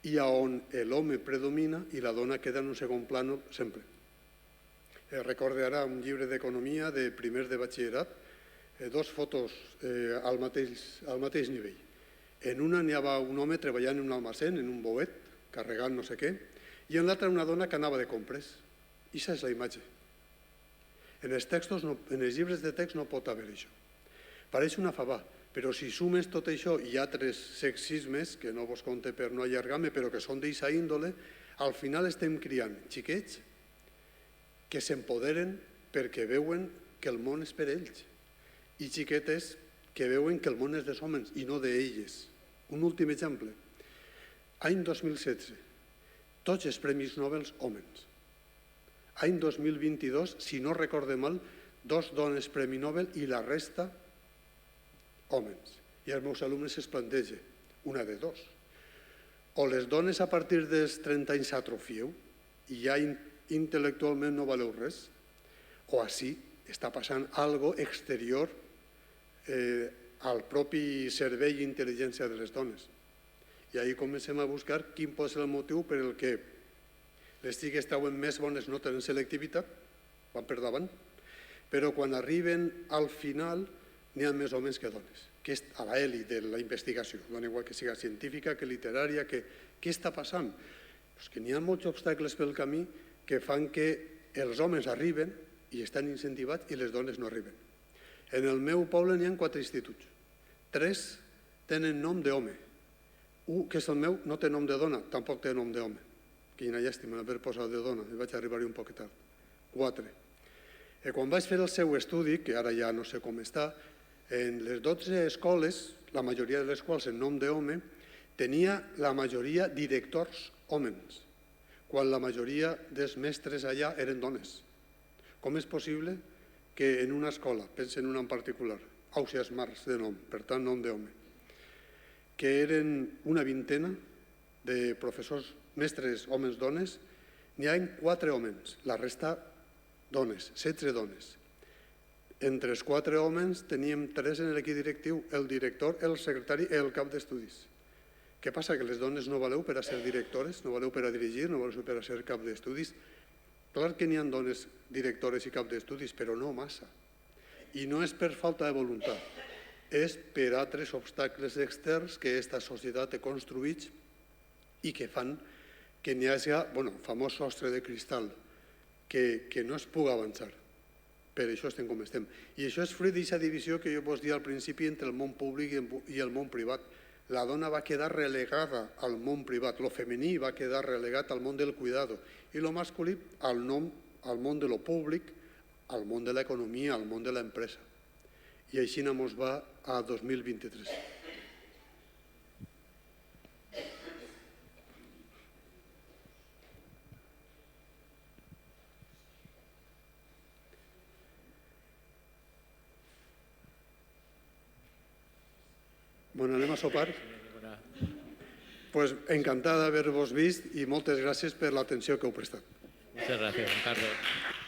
i on l'home predomina i la dona queda en un segon plano sempre. Recordo ara un llibre d'economia de primer de batxillerat, 2 fotos al mateix nivell. En una n'hi havia un home treballant en un almacén, en un bouet, carregant no sé què, i en l'altra una dona que anava de compres. I aquesta és la imatge. En els llibres de text no pot haver això. Pareix una fava, però si sumes tot això i altres sexismes, que no vos compte per no allargar-me, però que són d'eixa índole, al final estem criant xiquets que s'empoderen perquè veuen que el món és per ells i xiquetes que veuen que el món és dels homes i no d'elles. Un últim exemple. Any 2016, tots els premis Nobel homes. Any 2022, si no recorde mal, 2 dones premi Nobel i la resta homes. I als meus alumnes es planteja una de 2. O les dones a partir dels 30 anys s'atrofieu i ja intel·lectualment no valeu res, o així està passant algo exterior al propi cervell i intel·ligència de les dones. I ahir comencem a buscar quin pot ser el motiu per el que les xiques treuen més bones notes en selectivitat, van per davant, però quan arriben al final n'hi ha més homes que dones, que és a l'elit de la investigació, dona igual que siga científica, que literària, que què està passant? Pues que n'hi ha molts obstacles pel camí que fan que els homes arriben i estan incentivats i les dones no arriben. En el meu poble n'hi ha 4 instituts. 3 tenen nom d'home. Un, que és el meu, no té nom de dona, tampoc té nom d'home. Quina llàstima haver posat de dona, vaig arribar-hi un poc tard. 4. Quan vaig fer el seu estudi, que ara ja no sé com està, en les 12 escoles, la majoria de les quals en nom d'home, tenia la majoria directors homes, quan la majoria dels mestres allà eren dones. Com és possible que en una escola, pensen en una en particular, Ausiàs Marcs de nom, per tant nom d'home, que eren una vintena de professors, mestres, homes, dones, n'hi ha 4 homes, la resta dones, 16 dones. Entre els 4 homes teníem 3 en l'equip directiu, el director, el secretari i el cap d'estudis. Què passa? Que les dones no valeu per a ser directores, no valeu per a dirigir, no valeu per a ser cap d'estudis. Clar que n'hi ha dones directores i cap d'estudis, però no massa. I no és per falta de voluntat, és per altres obstacles externs que aquesta societat té construïts i que fan que n'hi hagi, el famós sostre de cristal, que no es pugui avançar. Per això estem com estem. I això és fruit d'aquesta divisió que jo vos dia al principi entre el món públic i el món privat. La dona va quedar relegada al món privat, lo femení va quedar relegat al món del cuidado i lo masculí al món de lo públic, al món de l'economia, al món de l'empresa. I així ens va a 2023. Bueno, anem a sopar. Pues encantada d'haver-vos vist i moltes gràcies per l'atenció que heu prestat. Muchas gracias, Juan Carlos.